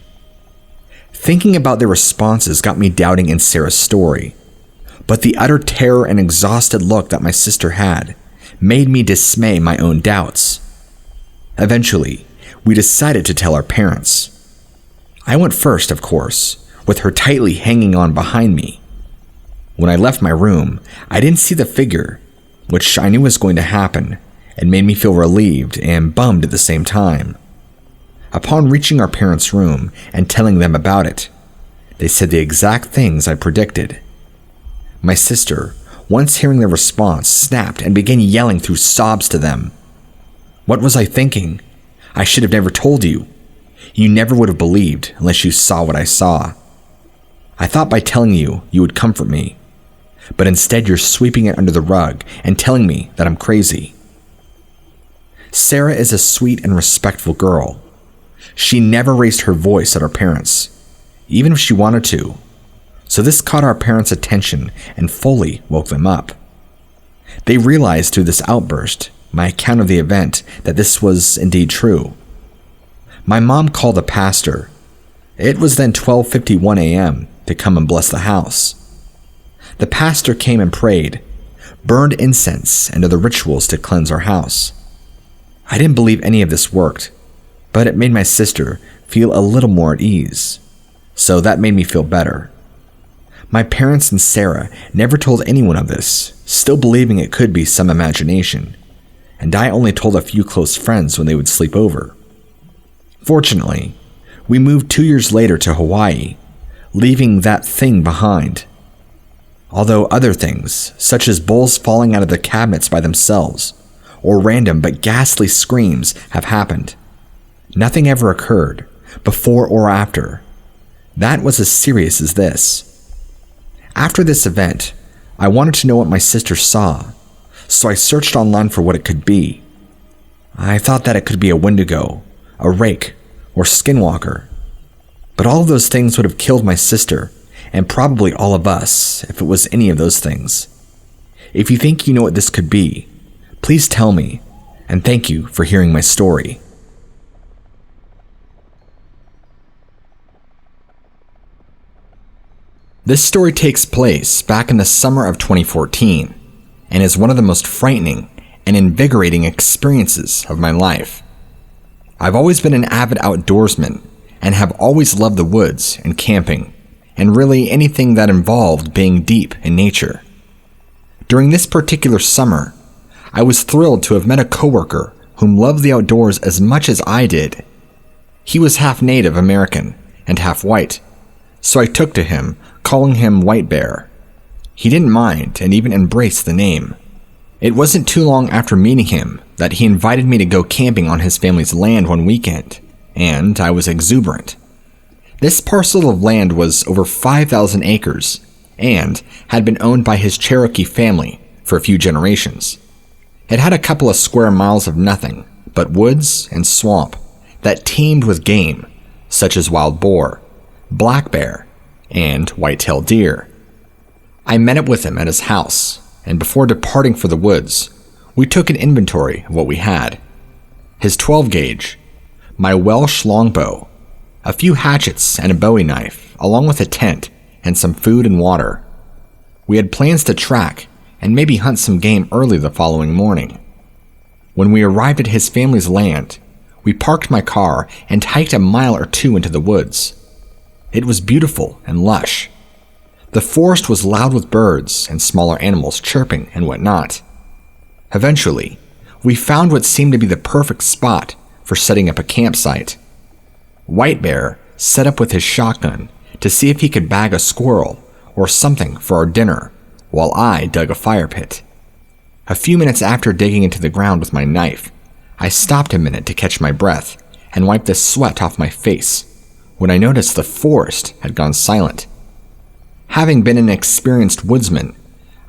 [SPEAKER 3] Thinking about their responses got me doubting in Sarah's story, but the utter terror and exhausted look that my sister had made me dismay my own doubts. Eventually, we decided to tell our parents. I went first, of course, with her tightly hanging on behind me. When I left my room, I didn't see the figure, which I knew was going to happen, and made me feel relieved and bummed at the same time. Upon reaching our parents' room and telling them about it, they said the exact things I predicted. My sister, once hearing their response, snapped and began yelling through sobs to them. What was I thinking? I should have never told you. You never would have believed unless you saw what I saw. I thought by telling you, you would comfort me, but instead you're sweeping it under the rug and telling me that I'm crazy. Sarah is a sweet and respectful girl. She never raised her voice at our parents, even if she wanted to. So this caught our parents' attention and fully woke them up. They realized through this outburst, my account of the event, that this was indeed true. My mom called the pastor. It was then 12:51 a.m. to come and bless the house. The pastor came and prayed, burned incense and other rituals to cleanse our house. I didn't believe any of this worked, but it made my sister feel a little more at ease, so that made me feel better. My parents and Sarah never told anyone of this, still believing it could be some imagination, and I only told a few close friends when they would sleep over. Fortunately, we moved 2 years later to Hawaii, leaving that thing behind. Although other things, such as bowls falling out of the cabinets by themselves, or random but ghastly screams have happened, nothing ever occurred, before or after, that was as serious as this. After this event, I wanted to know what my sister saw, so I searched online for what it could be. I thought that it could be a Wendigo, a rake, or Skinwalker. But all of those things would have killed my sister, and probably all of us, if it was any of those things. If you think you know what this could be, please tell me, and thank you for hearing my story. This story takes place back in the summer of 2014, and is one of the most frightening and invigorating experiences of my life. I've always been an avid outdoorsman, and have always loved the woods and camping, and really anything that involved being deep in nature. During this particular summer, I was thrilled to have met a coworker whom loved the outdoors as much as I did. He was half Native American and half white, so I took to him, calling him White Bear. He didn't mind and even embraced the name. It wasn't too long after meeting him that he invited me to go camping on his family's land one weekend, and I was exuberant. This parcel of land was over 5,000 acres and had been owned by his Cherokee family for a few generations. It had a couple of square miles of nothing but woods and swamp that teemed with game, such as wild boar, black bear, and white-tailed deer. I met up with him at his house, and before departing for the woods, we took an inventory of what we had. His 12 gauge, my Welsh longbow, a few hatchets and a bowie knife, along with a tent and some food and water. We had plans to track and maybe hunt some game early the following morning. When we arrived at his family's land, we parked my car and hiked a mile or two into the woods. It was beautiful and lush. The forest was loud with birds and smaller animals chirping and whatnot. Eventually, we found what seemed to be the perfect spot for setting up a campsite. White Bear set up with his shotgun to see if he could bag a squirrel or something for our dinner, while I dug a fire pit. A few minutes after digging into the ground with my knife, I stopped a minute to catch my breath and wipe the sweat off my face when I noticed the forest had gone silent. Having been an experienced woodsman,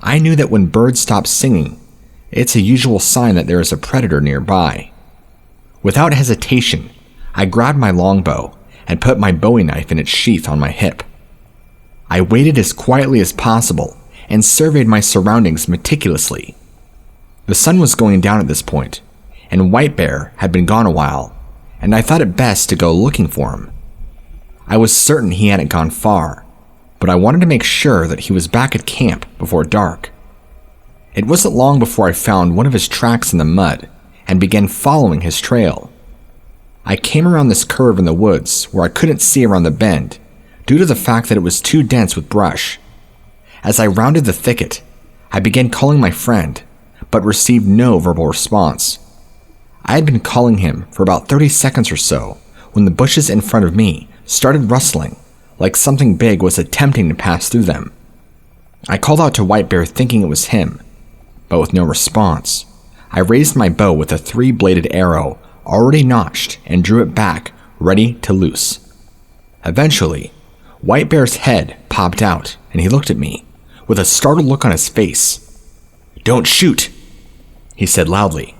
[SPEAKER 3] I knew that when birds stop singing, it's a usual sign that there is a predator nearby. Without hesitation, I grabbed my longbow and put my bowie knife in its sheath on my hip. I waited as quietly as possible and surveyed my surroundings meticulously. The sun was going down at this point, and White Bear had been gone a while, and I thought it best to go looking for him. I was certain he hadn't gone far, but I wanted to make sure that he was back at camp before dark. It wasn't long before I found one of his tracks in the mud and began following his trail. I came around this curve in the woods where I couldn't see around the bend due to the fact that it was too dense with brush. As I rounded the thicket, I began calling my friend, but received no verbal response. I had been calling him for about 30 seconds or so when the bushes in front of me started rustling, like something big was attempting to pass through them. I called out to White Bear thinking it was him, but with no response. I raised my bow with a 3-bladed arrow already notched and drew it back, ready to loose. Eventually, White Bear's head popped out and he looked at me with a startled look on his face. "Don't shoot," he said loudly.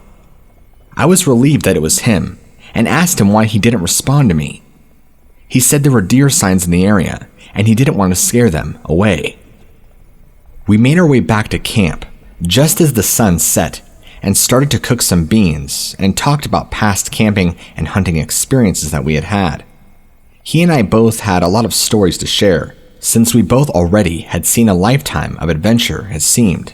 [SPEAKER 3] I was relieved that it was him and asked him why he didn't respond to me. He said there were deer signs in the area and he didn't want to scare them away. We made our way back to camp just as the sun set and started to cook some beans and talked about past camping and hunting experiences that we had had. He and I both had a lot of stories to share, since we both already had seen a lifetime of adventure, it seemed.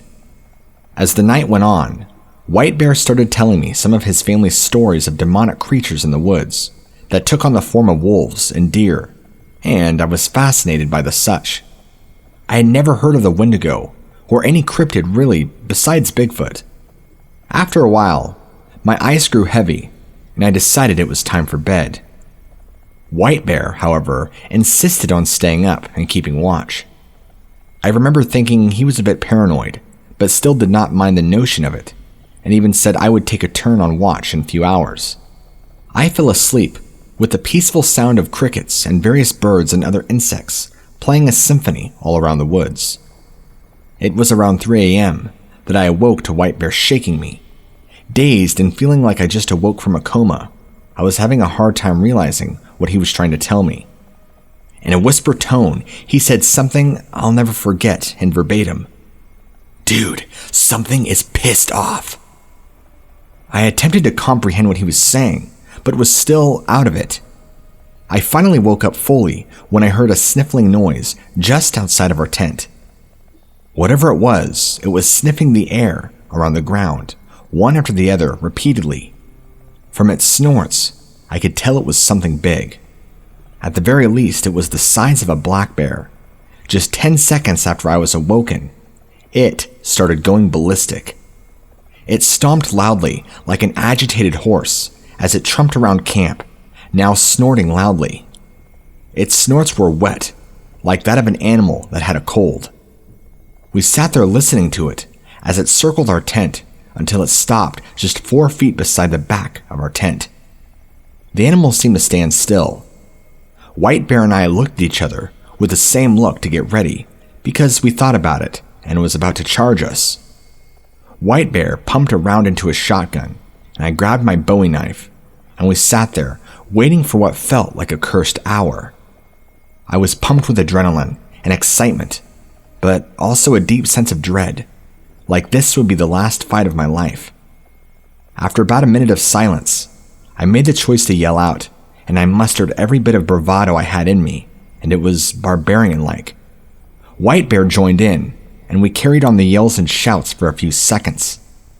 [SPEAKER 3] As the night went on, White Bear started telling me some of his family's stories of demonic creatures in the woods that took on the form of wolves and deer, and I was fascinated by the such. I had never heard of the Wendigo, or any cryptid really besides Bigfoot. After a while, my eyes grew heavy, and I decided it was time for bed. White Bear, however, insisted on staying up and keeping watch. I remember thinking he was a bit paranoid, but still did not mind the notion of it, and even said I would take a turn on watch in a few hours. I fell asleep with the peaceful sound of crickets and various birds and other insects playing a symphony all around the woods. It was around 3 a.m. that I awoke to White Bear shaking me. Dazed and feeling like I just awoke from a coma, I was having a hard time realizing what he was trying to tell me. In a whisper tone, he said something I'll never forget in verbatim. "Dude, something is pissed off." I attempted to comprehend what he was saying, but was still out of it. I finally woke up fully when I heard a sniffling noise just outside of our tent. Whatever it was sniffing the air around the ground, one after the other, repeatedly. From its snorts, I could tell it was something big. At the very least, it was the size of a black bear. Just 10 seconds after I was awoken, it started going ballistic. It stomped loudly like an agitated horse as it trumped around camp, now snorting loudly. Its snorts were wet, like that of an animal that had a cold. We sat there listening to it as it circled our tent until it stopped just 4 feet beside the back of our tent. The animal seemed to stand still. White Bear and I looked at each other with the same look to get ready because we thought about it and was about to charge us. White Bear pumped a round into his shotgun, and I grabbed my bowie knife, and we sat there waiting for what felt like a cursed hour. I was pumped with adrenaline and excitement, but also a deep sense of dread, like this would be the last fight of my life,
[SPEAKER 2] After about a minute of silence, I made the choice to yell out, and I mustered every bit of bravado I had in me, and it was barbarian-like. White Bear joined in, and we carried on the yells and shouts for a few seconds,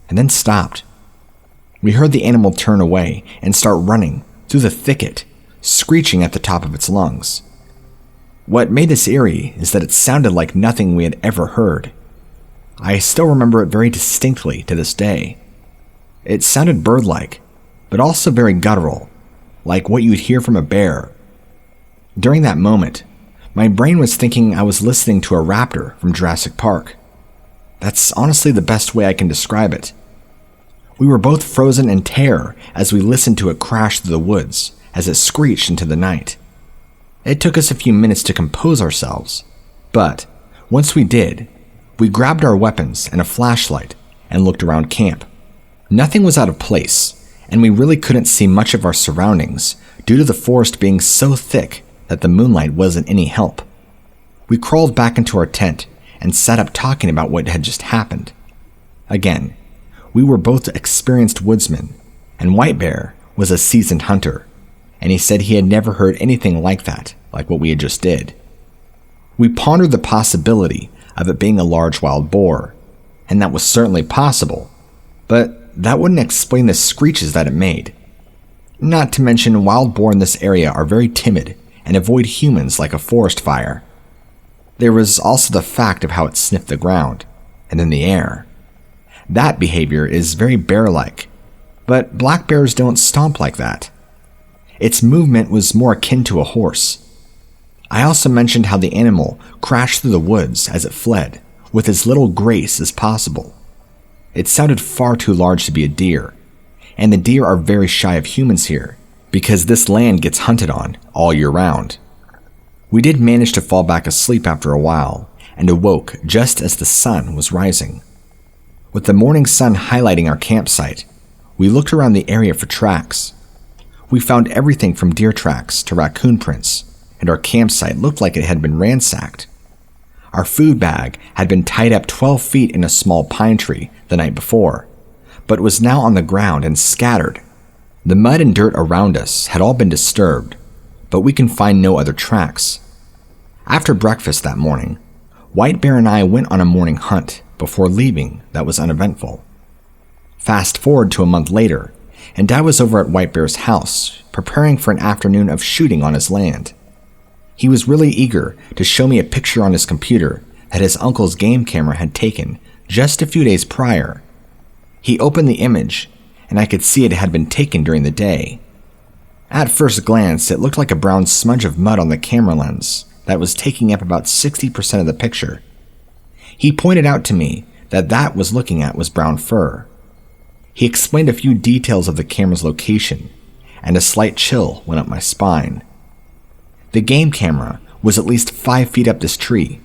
[SPEAKER 2] and then stopped. We heard the animal turn away and start running through the thicket, screeching at the top of its lungs. What made this eerie is that it sounded like nothing we had ever heard. I still remember it very distinctly to this day. It sounded bird-like, but also very guttural, like what you'd hear from a bear. During that moment, my brain was thinking I was listening to a raptor from Jurassic Park. That's honestly the best way I can describe it. We were both frozen in terror as we listened to it crash through the woods as it screeched into the night. It took us a few minutes to compose ourselves, but once we did, we grabbed our weapons and a flashlight and looked around camp. Nothing was out of place, and we really couldn't see much of our surroundings due to the forest being so thick that the moonlight wasn't any help. We crawled back into our tent and sat up talking about what had just happened. Again, we were both experienced woodsmen, and White Bear was a seasoned hunter, and he said he had never heard anything like that, like what we had just did. We pondered the possibility of it being a large wild boar, and that was certainly possible, but that wouldn't explain the screeches that it made. Not to mention, wild boar in this area are very timid and avoid humans like a forest fire. There was also the fact of how it sniffed the ground, and then the air. That behavior is very bear-like, but black bears don't stomp like that. Its movement was more akin to a horse. I also mentioned how the animal crashed through the woods as it fled, with as little grace as possible. It sounded far too large to be a deer, and the deer are very shy of humans here, because this land gets hunted on all year round. We did manage to fall back asleep after a while, and awoke just as the sun was rising. With the morning sun highlighting our campsite, we looked around the area for tracks. We found everything from deer tracks to raccoon prints, and our campsite looked like it had been ransacked. Our food bag had been tied up 12 feet in a small pine tree the night before, but was now on the ground and scattered. The mud and dirt around us had all been disturbed, but we can find no other tracks. After breakfast that morning, White Bear and I went on a morning hunt before leaving that was uneventful. Fast forward to a month later, and Dad was over at White Bear's house, preparing for an afternoon of shooting on his land. He was really eager to show me a picture on his computer that his uncle's game camera had taken just a few days prior. He opened the image, and I could see it had been taken during the day. At first glance, it looked like a brown smudge of mud on the camera lens that was taking up about 60% of the picture. He pointed out to me that was looking at was brown fur. He explained a few details of the camera's location, and a slight chill went up my spine. The game camera was at least 5 feet up this tree,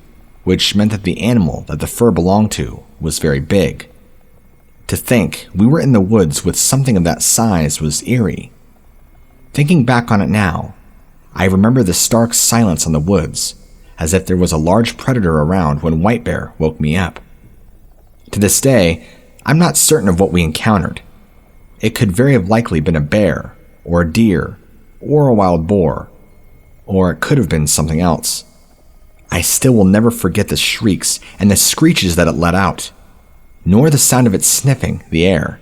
[SPEAKER 2] which meant that the animal that the fur belonged to was very big. To think we were in the woods with something of that size was eerie. Thinking back on it now, I remember the stark silence on the woods, as if there was a large predator around when White Bear woke me up. To this day, I'm not certain of what we encountered. It could very likely been a bear, or a deer, or a wild boar, or it could have been something else. I still will never forget the shrieks and the screeches that it let out, nor the sound of it sniffing the air.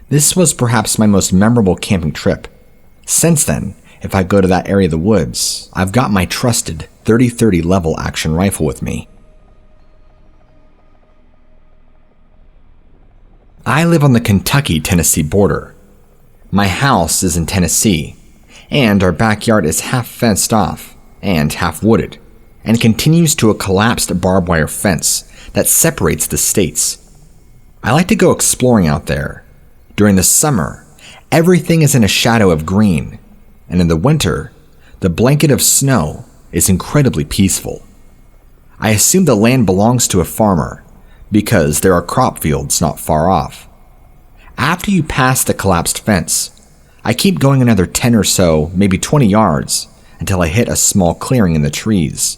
[SPEAKER 2] This was perhaps my most memorable camping trip. Since then, if I go to that area of the woods, I've got my trusted 30-30 level action rifle with me. I live on the Kentucky-Tennessee border. My house is in Tennessee, and our backyard is half fenced off and half wooded, and continues to a collapsed barbed wire fence that separates the states. I like to go exploring out there. During the summer, everything is in a shadow of green, and in the winter, the blanket of snow is incredibly peaceful. I assume the land belongs to a farmer, because there are crop fields not far off. After you pass the collapsed fence, I keep going another 10 or so, maybe 20 yards, until I hit a small clearing in the trees.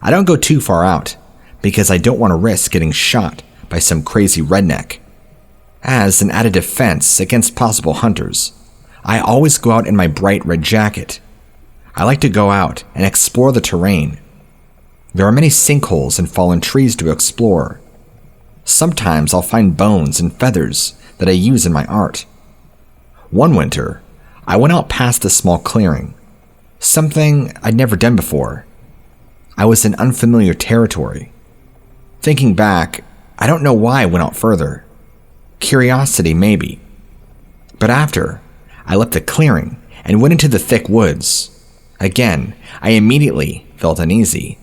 [SPEAKER 2] I don't go too far out, because I don't want to risk getting shot by some crazy redneck.
[SPEAKER 3] As an added defense against possible hunters, I always go out in my bright red jacket. I like to go out and explore the terrain. There are many sinkholes and fallen trees to explore. Sometimes I'll find bones and feathers that I use in my art. One winter, I went out past a small clearing, something I'd never done before. I was in unfamiliar territory. Thinking back, I don't know why I went out further. Curiosity, maybe. But after, I left the clearing and went into the thick woods. Again, I immediately felt uneasy.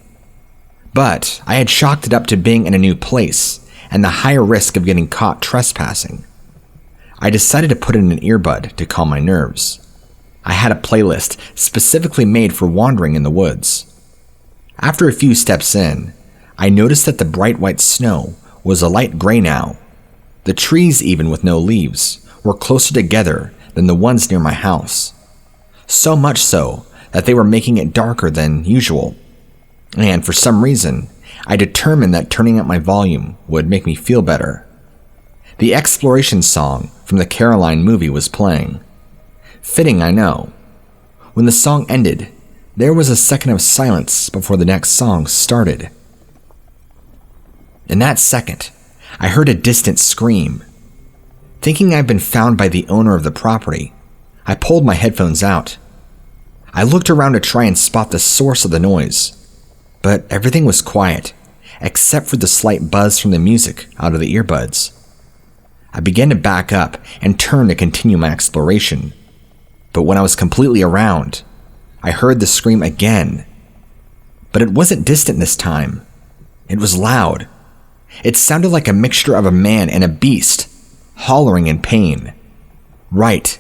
[SPEAKER 3] But I had chalked it up to being in a new place and the higher risk of getting caught trespassing. I decided to put in an earbud to calm my nerves. I had a playlist specifically made for wandering in the woods. After a few steps in, I noticed that the bright white snow was a light gray now. The trees, even with no leaves, were closer together than the ones near my house. So much so that they were making it darker than usual. And for some reason, I determined that turning up my volume would make me feel better. The exploration song from the Caroline movie was playing. Fitting, I know. When the song ended, there was a second of silence before the next song started. In that second, I heard a distant scream. Thinking I'd been found by the owner of the property, I pulled my headphones out. I looked around to try and spot the source of the noise, but everything was quiet, except for the slight buzz from the music out of the earbuds. I began to back up and turn to continue my exploration, but when I was completely around, I heard the scream again. But it wasn't distant this time. It was loud. It sounded like a mixture of a man and a beast, hollering in pain, right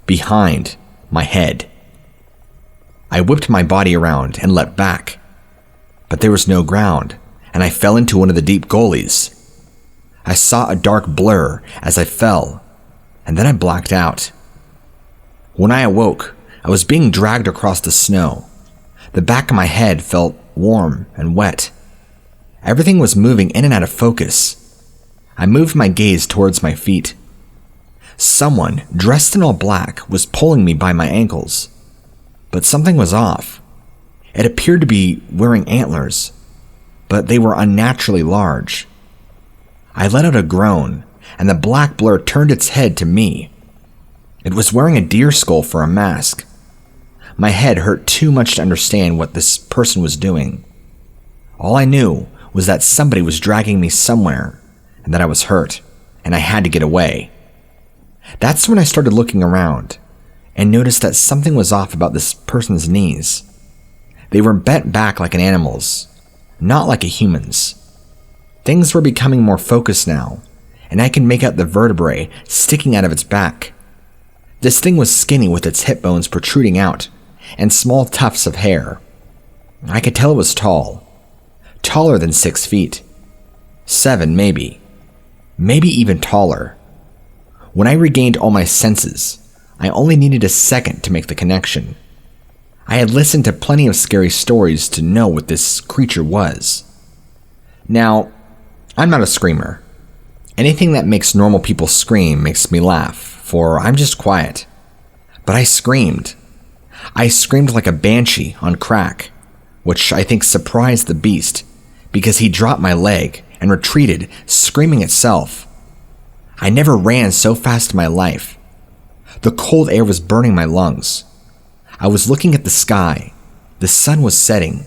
[SPEAKER 3] behind my head. I whipped my body around and leapt back, but there was no ground, and I fell into one of the deep gullies. I saw a dark blur as I fell, and then I blacked out. When I awoke, I was being dragged across the snow. The back of my head felt warm and wet. Everything was moving in and out of focus. I moved my gaze towards my feet. Someone dressed in all black was pulling me by my ankles. But something was off. It appeared to be wearing antlers, but they were unnaturally large. I let out a groan, and the black blur turned its head to me. It was wearing a deer skull for a mask. My head hurt too much to understand what this person was doing. All I knew was that somebody was dragging me somewhere, and that I was hurt, and I had to get away. That's when I started looking around, and noticed that something was off about this person's knees. They were bent back like an animal's, not like a human's. Things were becoming more focused now, and I could make out the vertebrae sticking out of its back. This thing was skinny with its hip bones protruding out, and small tufts of hair. I could tell it was tall. Taller than 6 feet. 7 maybe. Maybe even taller. When I regained all my senses, I only needed a second to make the connection. I had listened to plenty of scary stories to know what this creature was. Now, I'm not a screamer. Anything that makes normal people scream makes me laugh, for I'm just quiet. But I screamed. I screamed like a banshee on crack, which I think surprised the beast, because he dropped my leg and retreated, screaming itself. I never ran so fast in my life. The cold air was burning my lungs. I was looking at the sky. The sun was setting.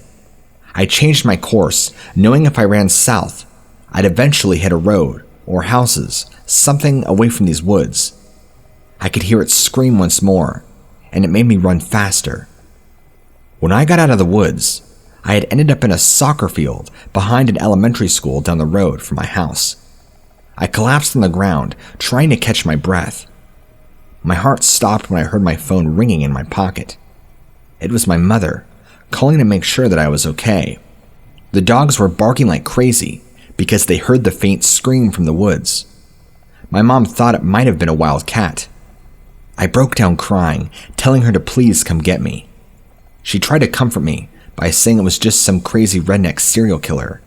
[SPEAKER 3] I changed my course, knowing if I ran south, I'd eventually hit a road or houses, something away from these woods. I could hear it scream once more, and it made me run faster. When I got out of the woods, I had ended up in a soccer field behind an elementary school down the road from my house. I collapsed on the ground, trying to catch my breath. My heart stopped when I heard my phone ringing in my pocket. It was my mother, calling to make sure that I was okay. The dogs were barking like crazy because they heard the faint scream from the woods. My mom thought it might have been a wild cat. I broke down crying, telling her to please come get me. She tried to comfort me by saying it was just some crazy redneck serial killer,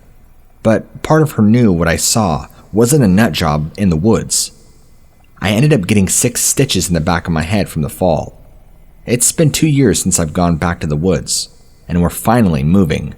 [SPEAKER 3] but part of her knew what I saw wasn't a nut job in the woods. I ended up getting 6 stitches in the back of my head from the fall. It's been 2 years since I've gone back to the woods, and we're finally moving